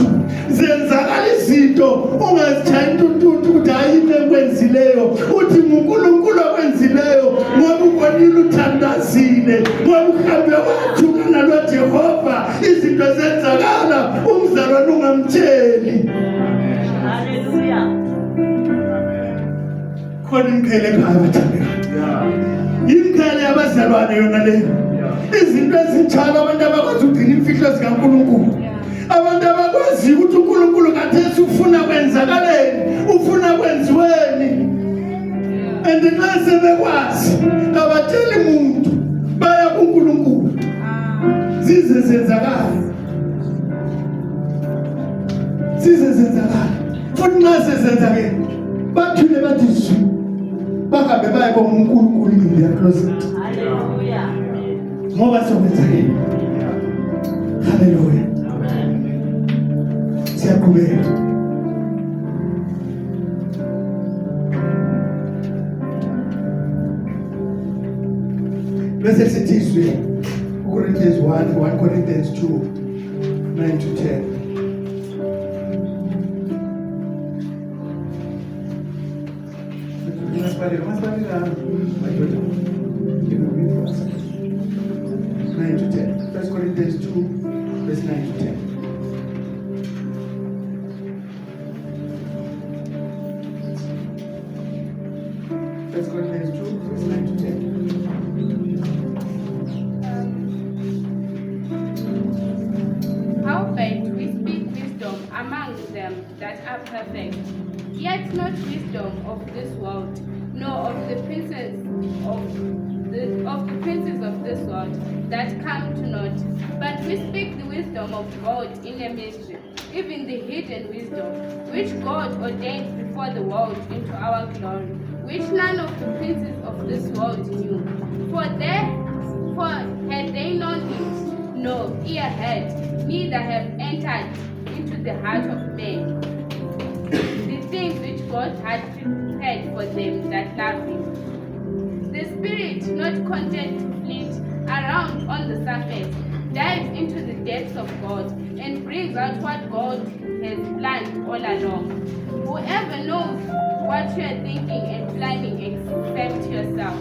Zenzakala izinto ungazitshayi intuntuntu ukuthi hayi into ekwenzileyo, uthi nguNkulunkulu okwenzileyo ngoba ubonile uthandazile, ngoba uhambe wathukana loJehova izinto zenzakala umzalwane ungamtsheli. Hallelujah. Khona imkhele ekhaya bathandekayo, imkhele yabazalwane yona leyo. Izinto ezinjalo abantu abakwazi ukugcina imfihlo zikaNkulunkulu, abantu abakwazi ukuthi uNkulunkulu kathesi ufuna kwenzakaleni, ufuna kwenziweni. And nxa sebekwazi kabatsheli muntu, baya kuNkulunkulu zize zenzakala, zize zenzakala. Futhi nxa sezenzakele bathule bathi zwi, bahambe baye kuNkulunkulu in their closet. Hallelujah. Ngoba sokwenzakele. Hallelujah. Siyaqhubeka. Bese sithi izwi Corinthians 1 Corinthians 2, 9 to 10. Mas valeu, my daughter. You know, read for us. 9 to 10. 1 Corinthians 2, verse 9 to 10. First Corinthians 2, verse 9 to 10. Howbeit we speak wisdom among them that are perfect, yet not wisdom of this world, nor of the princes of this world that come to naught. But we speak the wisdom of God in a mystery, even the hidden wisdom, which God ordained before the world into our glory, which none of the princes of this world knew. For had they known it, no ear heard, neither have entered into the heart of man the things which God had prepared for them that love Him. The Spirit, not content to flit around on the surface, dives into the depths of God and brings out what God has planned all along. Whoever knows what you are thinking and planning except yourself.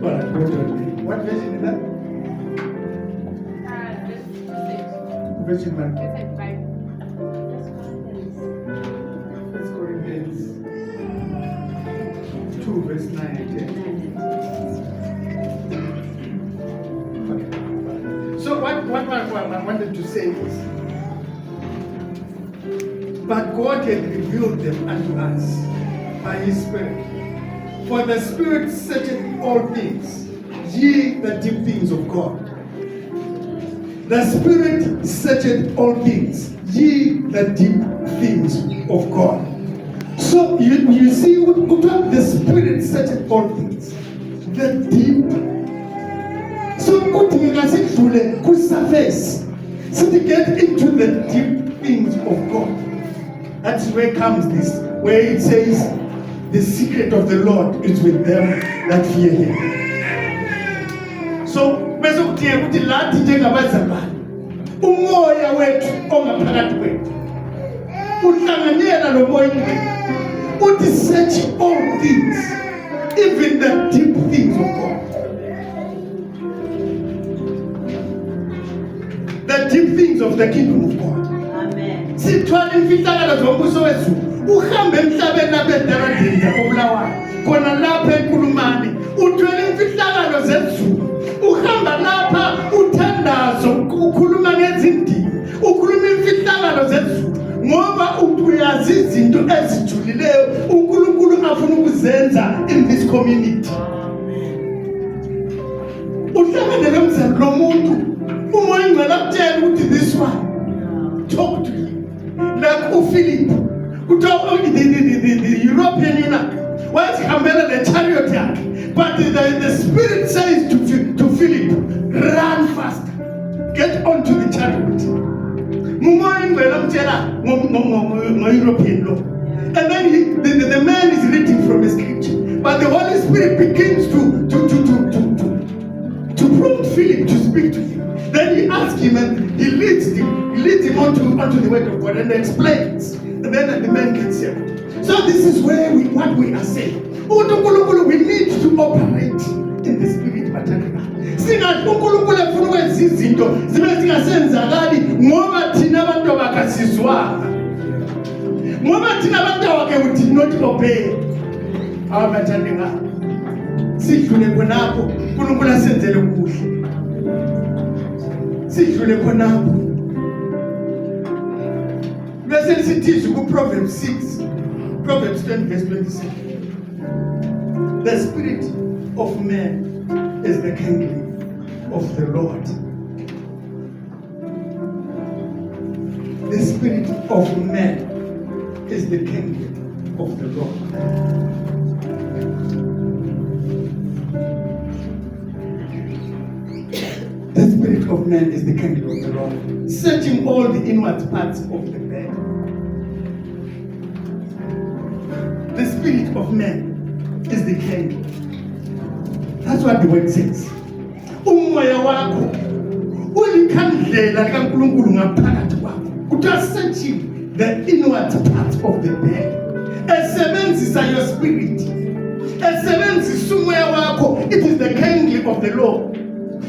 What version is that? Version 1. Verse 5. 1 Corinthians 2, verse 9 and 10. Okay. So what I wanted to say is, but God had revealed them unto us by His Spirit. For the Spirit searcheth all things, ye the deep things of God. The Spirit searcheth all things, ye the deep things of God. So you see, the Spirit searcheth all things, the deep. So kudingeka surface, so to get into the deep things of God. That's where comes this, where it says, the secret of the Lord is with them that fear Him. So, bese kudingeka ukuthi lathi njengabazalwane umoya wethu ongaphakathi kwethu uhlanganyela lo moya uthi search all things, even the deep things of God. The deep things of the kingdom of God. Amen. Sithwala imfihlakalo zombuso wezulu, uhambe emhlabeni lapha edaradeni zakoBulawayo, khona lapha eNkulumane uthwele imfihlakalo zezulu, uhamba lapha uthandazo, ukhuluma ngezindimi, ukhuluma imfihlakalo zezulu, ngoba uyazi izinto ezijulileyo uNkulunkulu afuna ukuzenza in this community. Uhlangane nomzali lomuntu, umoya ingcwele akutshela ukuthi this one, talk to him. Like Philip, who talked the European eunuch, was Camilla the chariot yak. But the Spirit says to Philip, run fast, get onto the chariot. Mumoya ingcwele amtshela ngo European law. And then the man is reading from a scripture. But the Holy Spirit begins to prompt Philip to speak to him. Then he asks him and he leads him onto the word of God and explains. And then the man gets saved. So this is where what we are saying. We need to operate in the spirit material. Singathi uNkulunkulu efuna ukwenza izinto zibe zingasenzakali ngoba thina abantu abakasizwanga. Ngoba thina abantu abake we did not obey. Abathandeka. Sidlule khonapho uNkulunkulu asenzele kuhle. Sidlule khonapho. Bese sithi ku Proverbs 6, Proverbs 20 verse 26. The spirit of man is the kindling of the Lord. The spirit of man is the kindling of the Lord. The spirit of man is the kindling of the Lord, searching all the inward parts of the man. The spirit of man is the kindling. That's what the word says. Umoya wakho ulikhandlela likaNkulunkulu ngaphakathi kwakho. Kuthiwa searching the inward part of the man. Esebenzisa your spirit. Esebenzisa umoya wakho. It is the kindling of the Lord.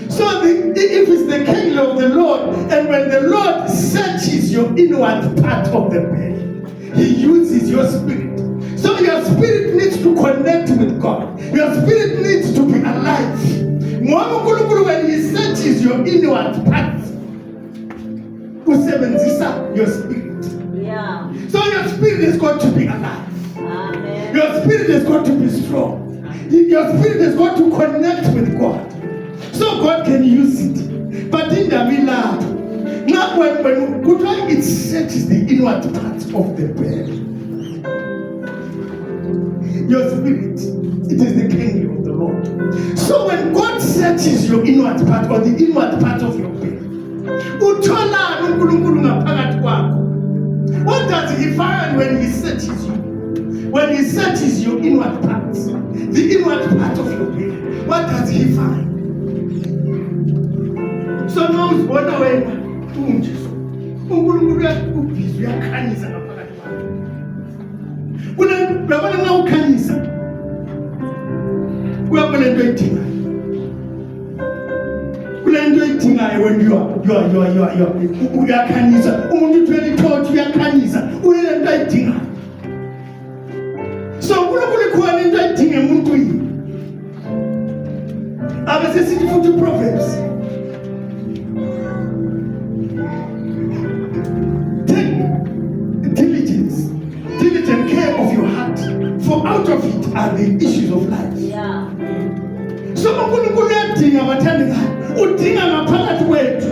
So if it's the kindling of the Lord, and when the Lord searches your inward part of the man, He uses your spirit. So your spirit needs to connect with God. Your spirit needs to be alive. When He searches your inward parts, usebenzisa your spirit. Yeah. So your spirit is got to be alive. Amen. Your spirit is got to be strong. Your spirit is got to connect with God. So God can use it. But in the middle, now when it searches the inward parts of the man, your spirit, it is the kingdom of the Lord. So when God searches your inward part or the inward part of your being, what does He find when He searches you? When He searches your inward parts, the inward part of your being, what does He find? So now it's one away. Uyabona nxa ukhanyisa kuyabona into edingayo. Kule nto edingayo when uyakhanyisa. Umuntu uthwele itorch uyakhanyisa. Uyele nto edingayo. So uNkulunkulu ikhona into edinga emuntwini. Abesesithi futhi Proverbs. Diligent care of your heart, for out of it are the issues of life. Yeah. So uNkulunkulu uyadinga abathandekayo, udinga ngaphakathi kwethu.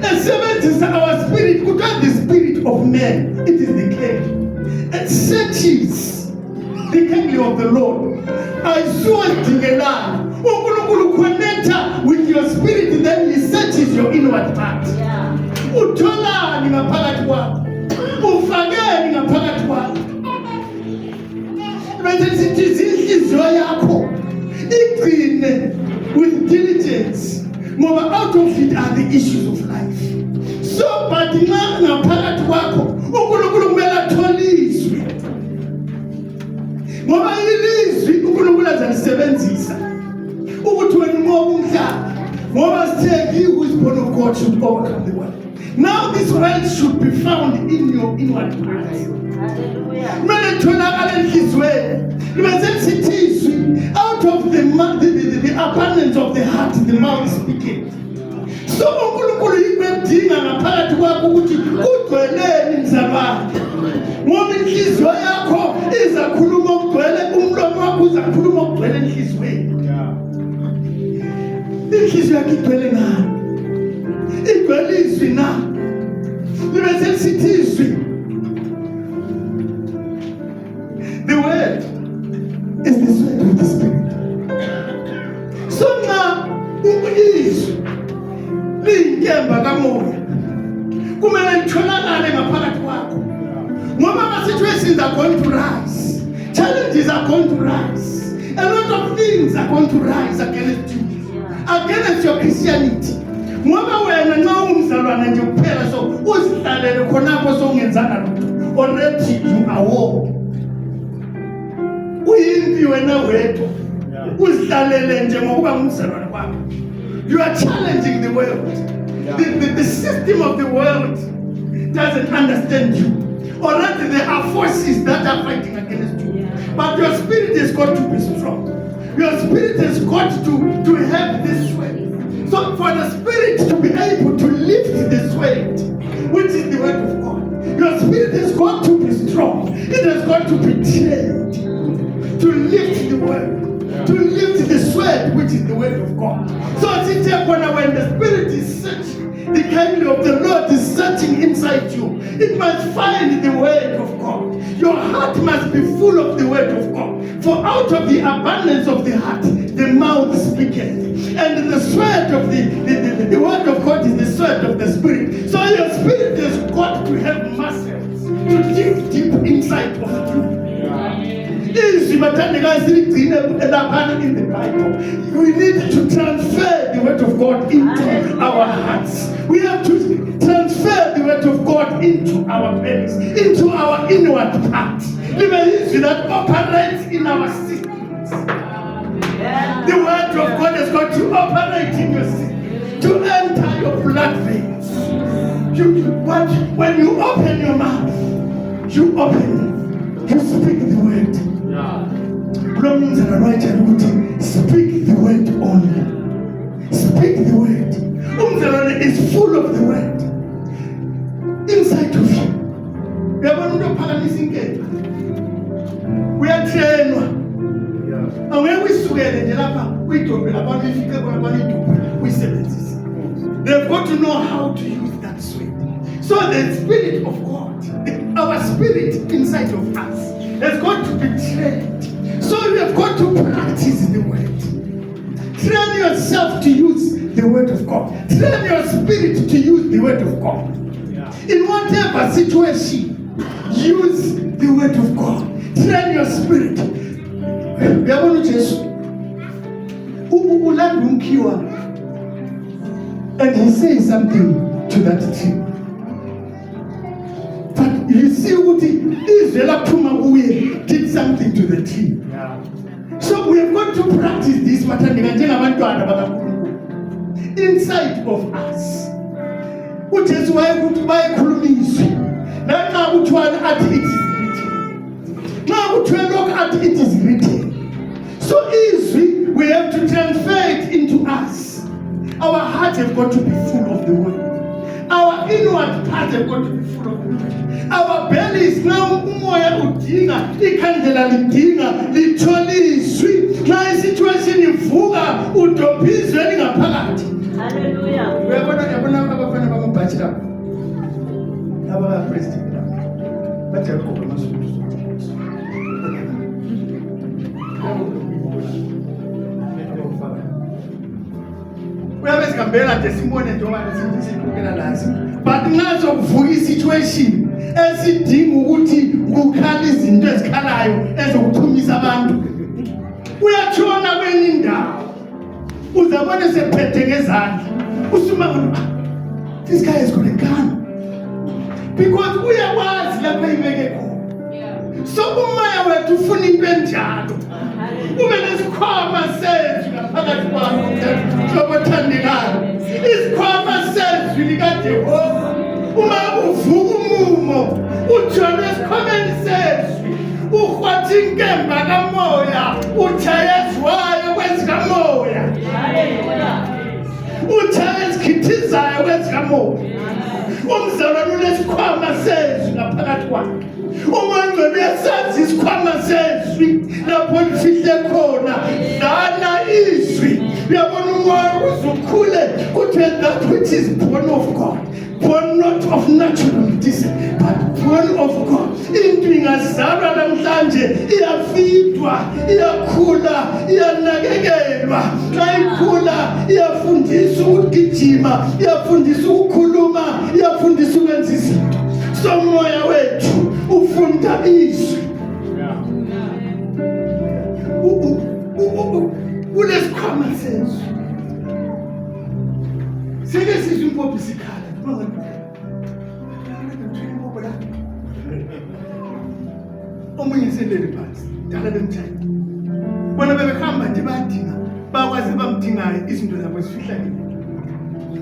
Esebenzisa our spirit, because the spirit of man, it is the king. It searches the kingdom of the Lord. I saw dingelana. uNkulunkulu connecta with your spirit, then He searches your inward part. Yeah. Utholani ngaphakathi kwakho? Ufakeni ngaphakathi kwakho? Bese sithi inhliziyo yakho igcine with diligence, ngoba out of it are the issues of life. So but nxa ngaphakathi kwakho uNkulunkulu kumele atholiswe, ngoba ilizwi uNkulunkulu azalisebenzisa ukuthi wena ngoba umhlaba, ngoba sithe he who is born of God should overcome the world. Now this wealth should be found in your inward parts. Hallelujah. Mele tholakala enhliziyweni. Libesesithizwi out of the abundance of the heart the mouth is speaking. So uNkulunkulu yikwedinga ngaphakathi kwakho ukuthi ugcweleni mzalwane. Ngoba inhliziyo yakho izakhuluma okugcwele, umlomo wakho uzakhuluma okugcwele enhliziyweni. Inhliziyo yakho igcwele ngani? Igcwele izwi na. Libesesithizwi. The word is the sweat of the spirit. So now, izwi liyinkemba kamoya kumele litholakale ngaphakathi kwakho. Whatever situations are going to rise, challenges are going to rise, a lot of things are going to rise against you, against your Christianity. Ngoba wena nxa umzalwane nje kuphela so uzihlalele khonapho songenzanga lutho, already you are war. Uyimpi wena wedwa uzihlalele nje ngokuba ngumzalwane wakho. You are challenging the world. The system of the world doesn't understand you. Already there are forces that are fighting against you. But your spirit has got to be strong. Your spirit has got to have this weight. So for the spirit to be able to lift this weight, which is the word of God, your spirit has got to be strong. It has got to be trained to lift the word, to lift the sword, which is the word of God. So when the spirit is searching, the candle of the Lord is searching inside you. It must find the word of God. Your heart must be full of the word of God. For out of the abundance of the heart, the mouth speaketh. And the sword of the word of God is the sword of the spirit. So your spirit has got to have muscles to dig deep inside of you. In the Bible, we need to transfer the word of God into our hearts. We have to transfer the word of God into our bellies, into our inward parts. That operates in our systems. The word of God has got to operate in your system, to enter your blood veins. When you open your mouth, you speak the word. Romans and writer would speak the word only. Speak the word. Umzalwane is full of the word inside of you. We are going to paralyze in. We are trained. And when we swear the lapa, we talk about we say this. They've got to know how to use that sword. So the spirit of God, our spirit inside of us, has got to be trained. So you have got to practice the word. Train yourself to use the word of God. Train your spirit to use the word of God. In whatever situation, use the word of God. Train your spirit. We are going to Jesus. And he says something to that tree. But you see what Israel did something to the tree. So we have got to practice this inside of us. Which is why we buy now it is written. Now we look at it is written. So easy, we have to transfer it into us. Our hearts have got to be full of the word. Our inward parts have got to be full of the word. Our bellies now umoya udinga, ikandela lidinga, litholiswi. Na situation ivuka udobhizwe lingaphakathi. Hallelujah. Uyabona abafana bamubhathi lapha. Aba president lapha. Bathi yakho amasudu. Uyabezikambela nje simbone njengoba sikhokela lazi. But nazo kuvuka situation esidinga ukuthi kukhala izinto ezikhalayo ezokuchumisa abantu. Uyatshona kwenye indawo. Uzabona sephethe ngezandla. Usuma ngoba this guy is going to gun. Because uyakwazi lapha ibeke khona. So umoya wethu ufuna into enjalo. Ube nesikhwama sethu ngaphakathi kwakho sokuthandekayo. Isikhwama sethu likaJehova. Uma uvuka umumo, utshona esikhwameni sethu. Ukhwathi inkemba kamoya, uthayezwayo kwezikamoya. Uthayezkhithizayo kwezikamoya. Umzalwane unesikhwama sethu ngaphakathi kwakhe. Umangcwele uyasazi isikhwama sethu lapho lifihle khona. Dana izwi. Uyabona umoya uzukhule kuthi that which is born of God. Born not of natural descent, but born of God. Into ingazalwa namhlanje iyafidwa, iyakhula, iyanakekelwa. Xa ikhula iyafundiswa ukugijima, iyafundiswa ukukhuluma, iyafundiswa ukwenza izinto. So moya wethu ufunda izwi ulesikhwama sezwi sike sizwe impompi sikhala omunye sendele phansi dala bemthanda bona bebehamba nje bayadinga bakwazi abamdingayo izinto zabo zifihlakele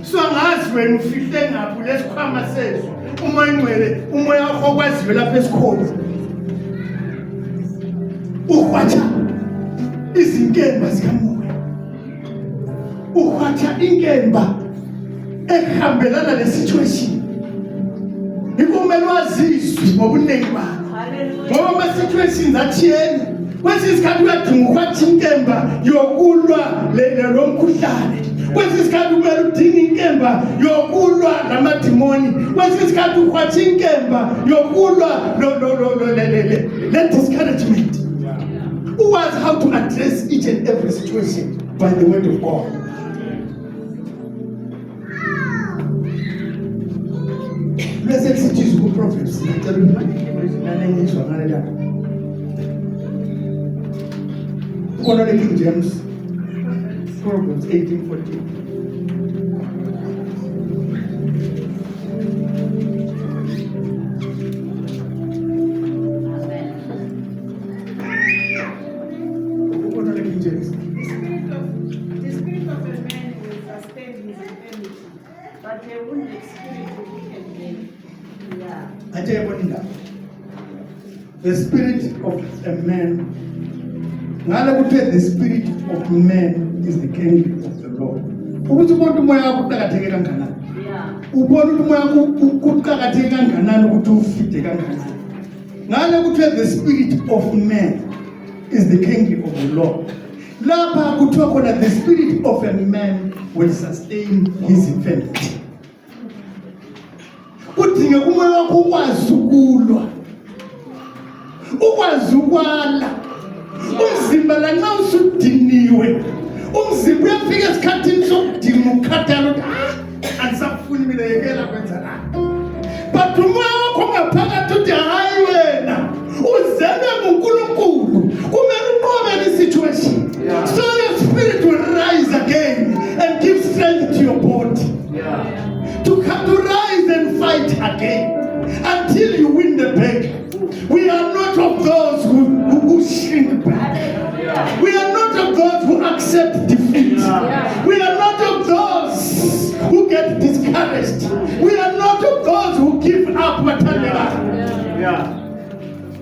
so angazi wena ufihle ngaphi lesikhwama sezwi umoya ngcwele umoya wakho okwaziyo lapha esikhona ukhwatha izinkemba zikamoya ukhwatha inkemba ehambelana nesituation ikumele wazizwe ngobuningi bakho ngoba ama-situations athiyene kwesinye isikhathi uyadinga ukhwatha inkemba yokulwa lo mkhuhlane kwesinye isikhathi kumele udinga inkemba yokulwa namadimoni kwesinye isikhathi ukhwatha inkemba yokulwa le-discouragement uwazi how to address each and every situation by the word of God. Blessed cities who prophets. Go to the King James, Proverbs 18:14. The spirit of a man, the spirit of man is the kingdom of the Lord. Ukuthi umuntu umoya wakho uqhakatheke kangakanani? Ubona ukuthi umoya wakho uqhakatheke kangakanani ukuthi ufide kangakanani? Ngale ukuthi the spirit of man is the kingdom of the Lord. Lapha kuthiwa khona the spirit of a man will sustain his infirmity. Udinga umoya wakho ukwazi ukulwa. Ukwazi ukwala umzimba la nxa usudiniwe umzimba uyafika esikhathini sokudinga ukukhathala ukuthi andisafuni mina yekela kwenza la but umoya wakho ngaphakathi uthi hayi wena uzelwe nguNkulunkulu kumele unqobe le situation so your spirit will rise again and give strength to your body to rise and fight again until you win the battle. We are not of those who shrink back. We are not of those who accept defeat. We are not of those who get discouraged. We are not of those who give up.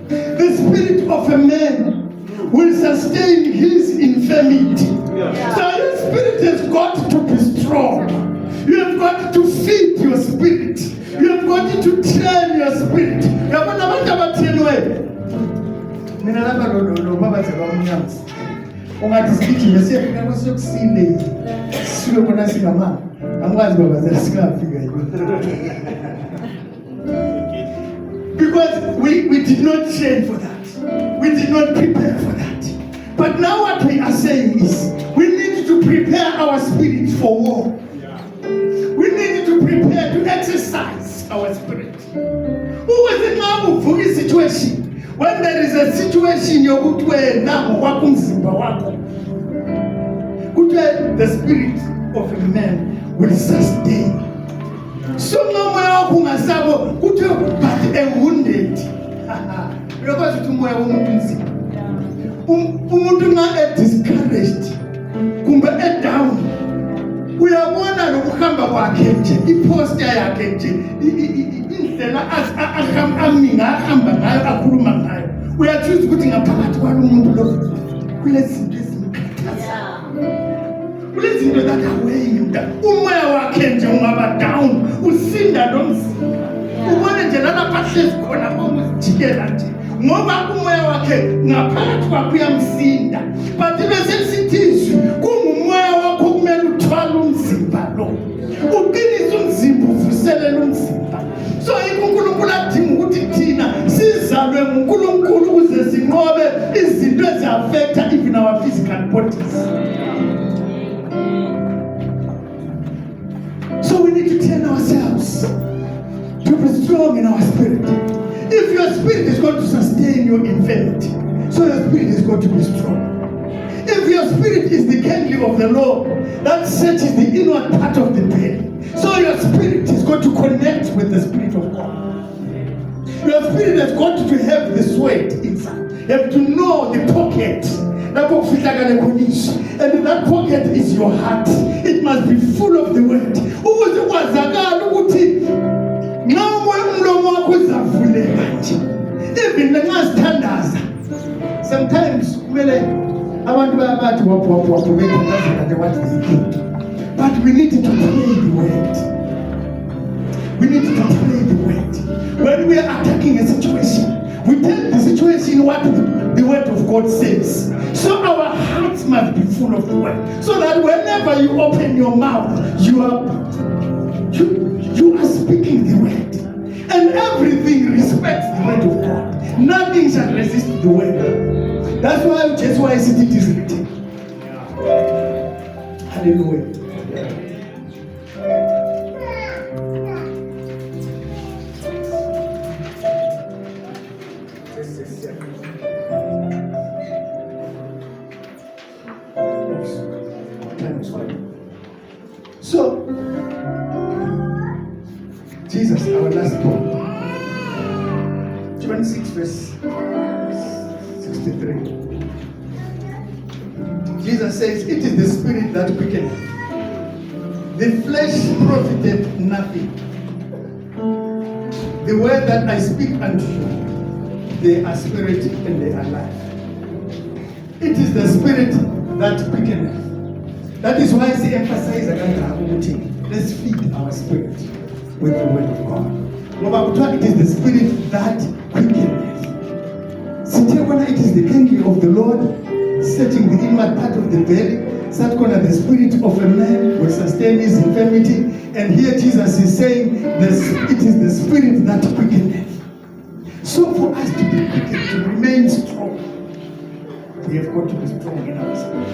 The spirit of a man will sustain his infirmity. So your spirit has got to be strong. You have got to feed your spirit. You have got to train your spirit. Yabona abantu abathenwe. Mina lapha lo baba zebamnyamsi. Ungathi sigijime siyafika kusokusinde. Sibe khona singamama. Angikwazi baba zesikafika yini. Because we did not train for that. We did not prepare for that. But now what we are saying is we need to prepare our spirit for war. We need to prepare to exercise our spirit. Who is it now for this situation? When there is a situation you go to now the spirit of a man will sustain. So no more kungasabo kuthi but a wounded. Lokho sithi umoya womuntu umuntu nxa discouraged kumbe down uyabona lokuhamba kwakhe nje iposter yakhe nje indlela ahamba ngayo akhuluma ngayo uyachuza ukuthi ngaphakathi kwalomuntu lo kulezinto ezimkhathaza kulezinto that are weighing down umoya wakhe nje ungaba down usinda nomzimba ubone nje lapha hlezi khona bomuzijikela nje ngoba umoya wakhe ngaphakathi kwakhe uyamsinda but bese sithizwe kungumoya wakho kumele uthwala umzimba lo uqinise umzimba uvuselele umzimba so uNkulunkulu adinga ukuthi thina sizalwe nguNkulunkulu ukuze sinqobe izinto eziaffecta even our physical bodies. So we need to train ourselves to be strong in our spirit. If your spirit is going to sustain your infirmity, so your spirit is going to be strong. If your spirit is the candle of the Lord that searches the inward part of the belly, so your spirit is going to connect with the Spirit of God. Your spirit has got to have the sweat inside. You have to know the pocket. And that pocket is your heart. It must be full of the word. Even the standards. Sometimes abantu bayabathi waphu they what they think. But we need to play the word. We need to play the word. When we are attacking a situation, we tell the situation what the word of God says. So our hearts must be full of the word. So that whenever you open your mouth, you are speaking the word. And everything respects the word of God. Nothing shall resist the word. That's why it is written. Hallelujah. So, Jesus, our last point. John 6, verse 63. Jesus says, it is the spirit that quickeneth. The flesh profited nothing. The word that I speak unto you, they are spirit and they are life. It is the spirit that quickeneth. That is why I emphasize again, let's feed our spirit with the word of God. It is the spirit that quickeneth. It is the candle of the Lord, setting the inward part of the belly. The spirit of a man will sustain his infirmity. And here Jesus is saying, it is the spirit that quickeneth. So for us to be quickened, to remain strong, we have got to be strong in our spirit.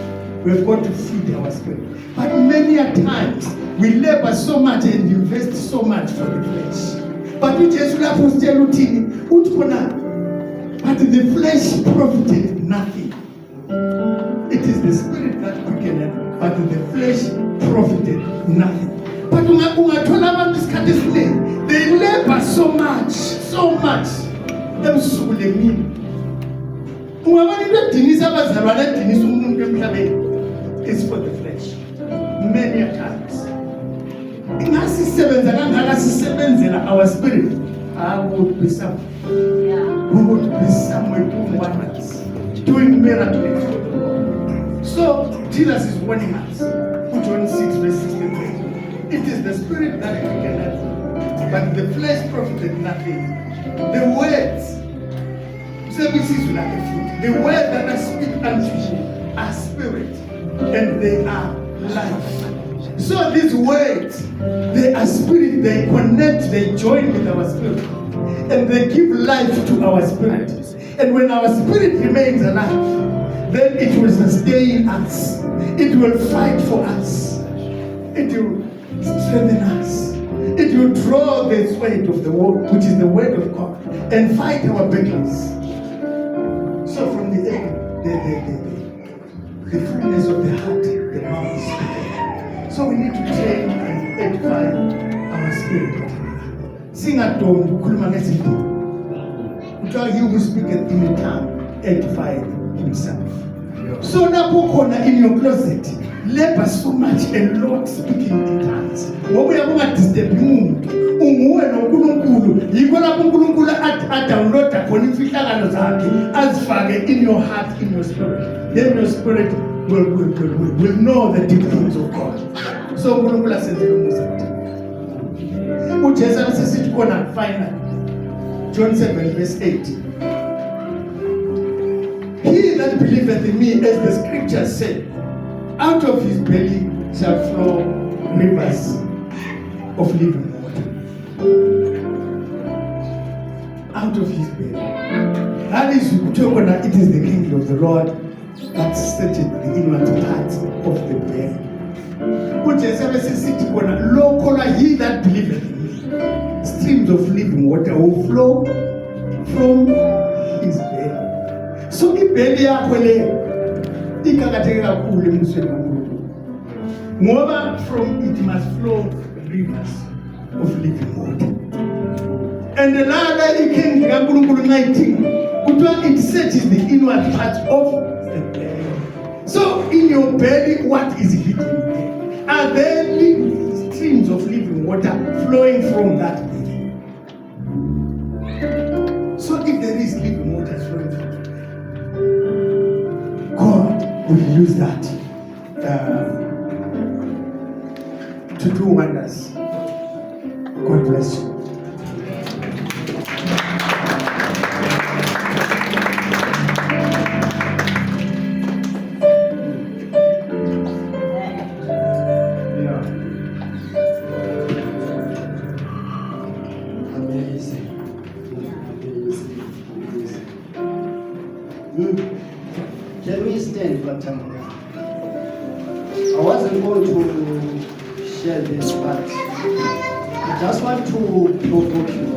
We have got to feed our spirit. But many a times, we labor so much and invest so much for the flesh. But we just love to tell but the flesh profited nothing. It is the spirit that quickeneth, but the flesh profited nothing. But they labor so much. It's for the flesh. Many a times. Our spirit, I would be somewhere. We would be somewhere doing wonders, doing miracles for the Lord. So Jesus is warning us. John 6, verse 63. It is the spirit that quickeneth, but the flesh profited nothing. The words, the word that I speak unto you are spirit, and they are life. So these words, they are spirit, they connect, they join with our spirit, and they give life to our spirit. And when our spirit remains alive, then it will sustain us. It will fight for us. It will strengthen us. It will draw the sweat of the word, which is the word of God, and fight our battles. So from the end, the fullness of the heart, the mouth is speaking. So we need to train and edify our spirit. Sing at home, he who speaketh in a tongue edified himself. So now in your closet, labor so much and Lord speaking in tongues. What we are going to disturb you. As far in your heart, in your spirit, then your spirit will know the deep things of God. So final John 7 verse 8. He that believeth in me, as the scriptures say, out of his belly shall flow rivers of living water. Out of his belly. That is, it is the kingdom of the Lord that searcheth the inward parts of the belly. He that believeth in me, streams of living water will flow from his belly. So ibelly yakho le iqakatheke kakhulu emusweni kaNkulunkulu. Ngoba from it must flow rivers of living water. And the lala ikhindi kaNkulunkulu 19 kuthiwa it searches the inward parts of the belly. So in your belly, what is hidden there? Are there streams of living water flowing from that belly? So if there is living water flowing from it, God will use that to do wonders. God bless you. Amazing. Can we stand for time? I wasn't going to share this, but I just want to provoke you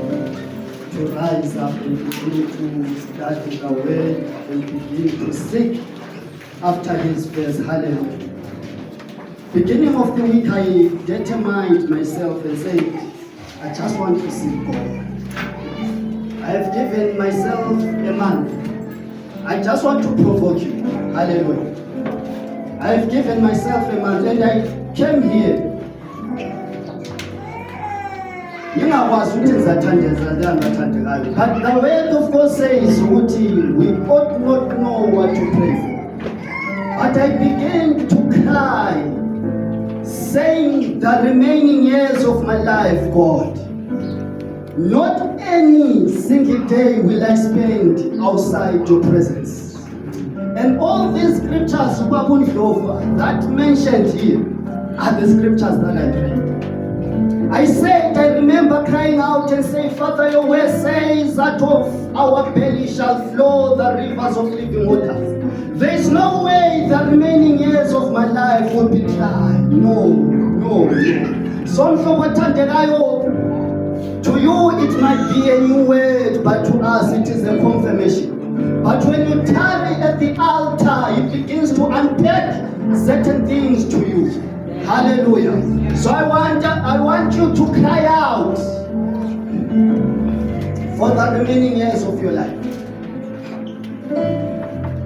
to rise up and begin to study the word and begin to seek after his face. Hallelujah. Beginning of the week, I determined myself and said, I just want to seek God. I have given myself a month. I just want to provoke you. Hallelujah. I have given myself a month and I came here. But the word of God says we ought not know what to pray for. But I began to cry, saying the remaining years of my life, God, not any single day will I spend outside your presence. And all these scriptures that mentioned here are the scriptures that I read. I remember crying out and saying, Father, your word says that of our belly shall flow the rivers of living water. There is no way the remaining years of my life will be dry. No. So to you it might be a new word, but to us it is a confirmation. But when you tarry at the altar, it begins to unpack certain things to you. Hallelujah. So I want you to cry out for the remaining years of your life.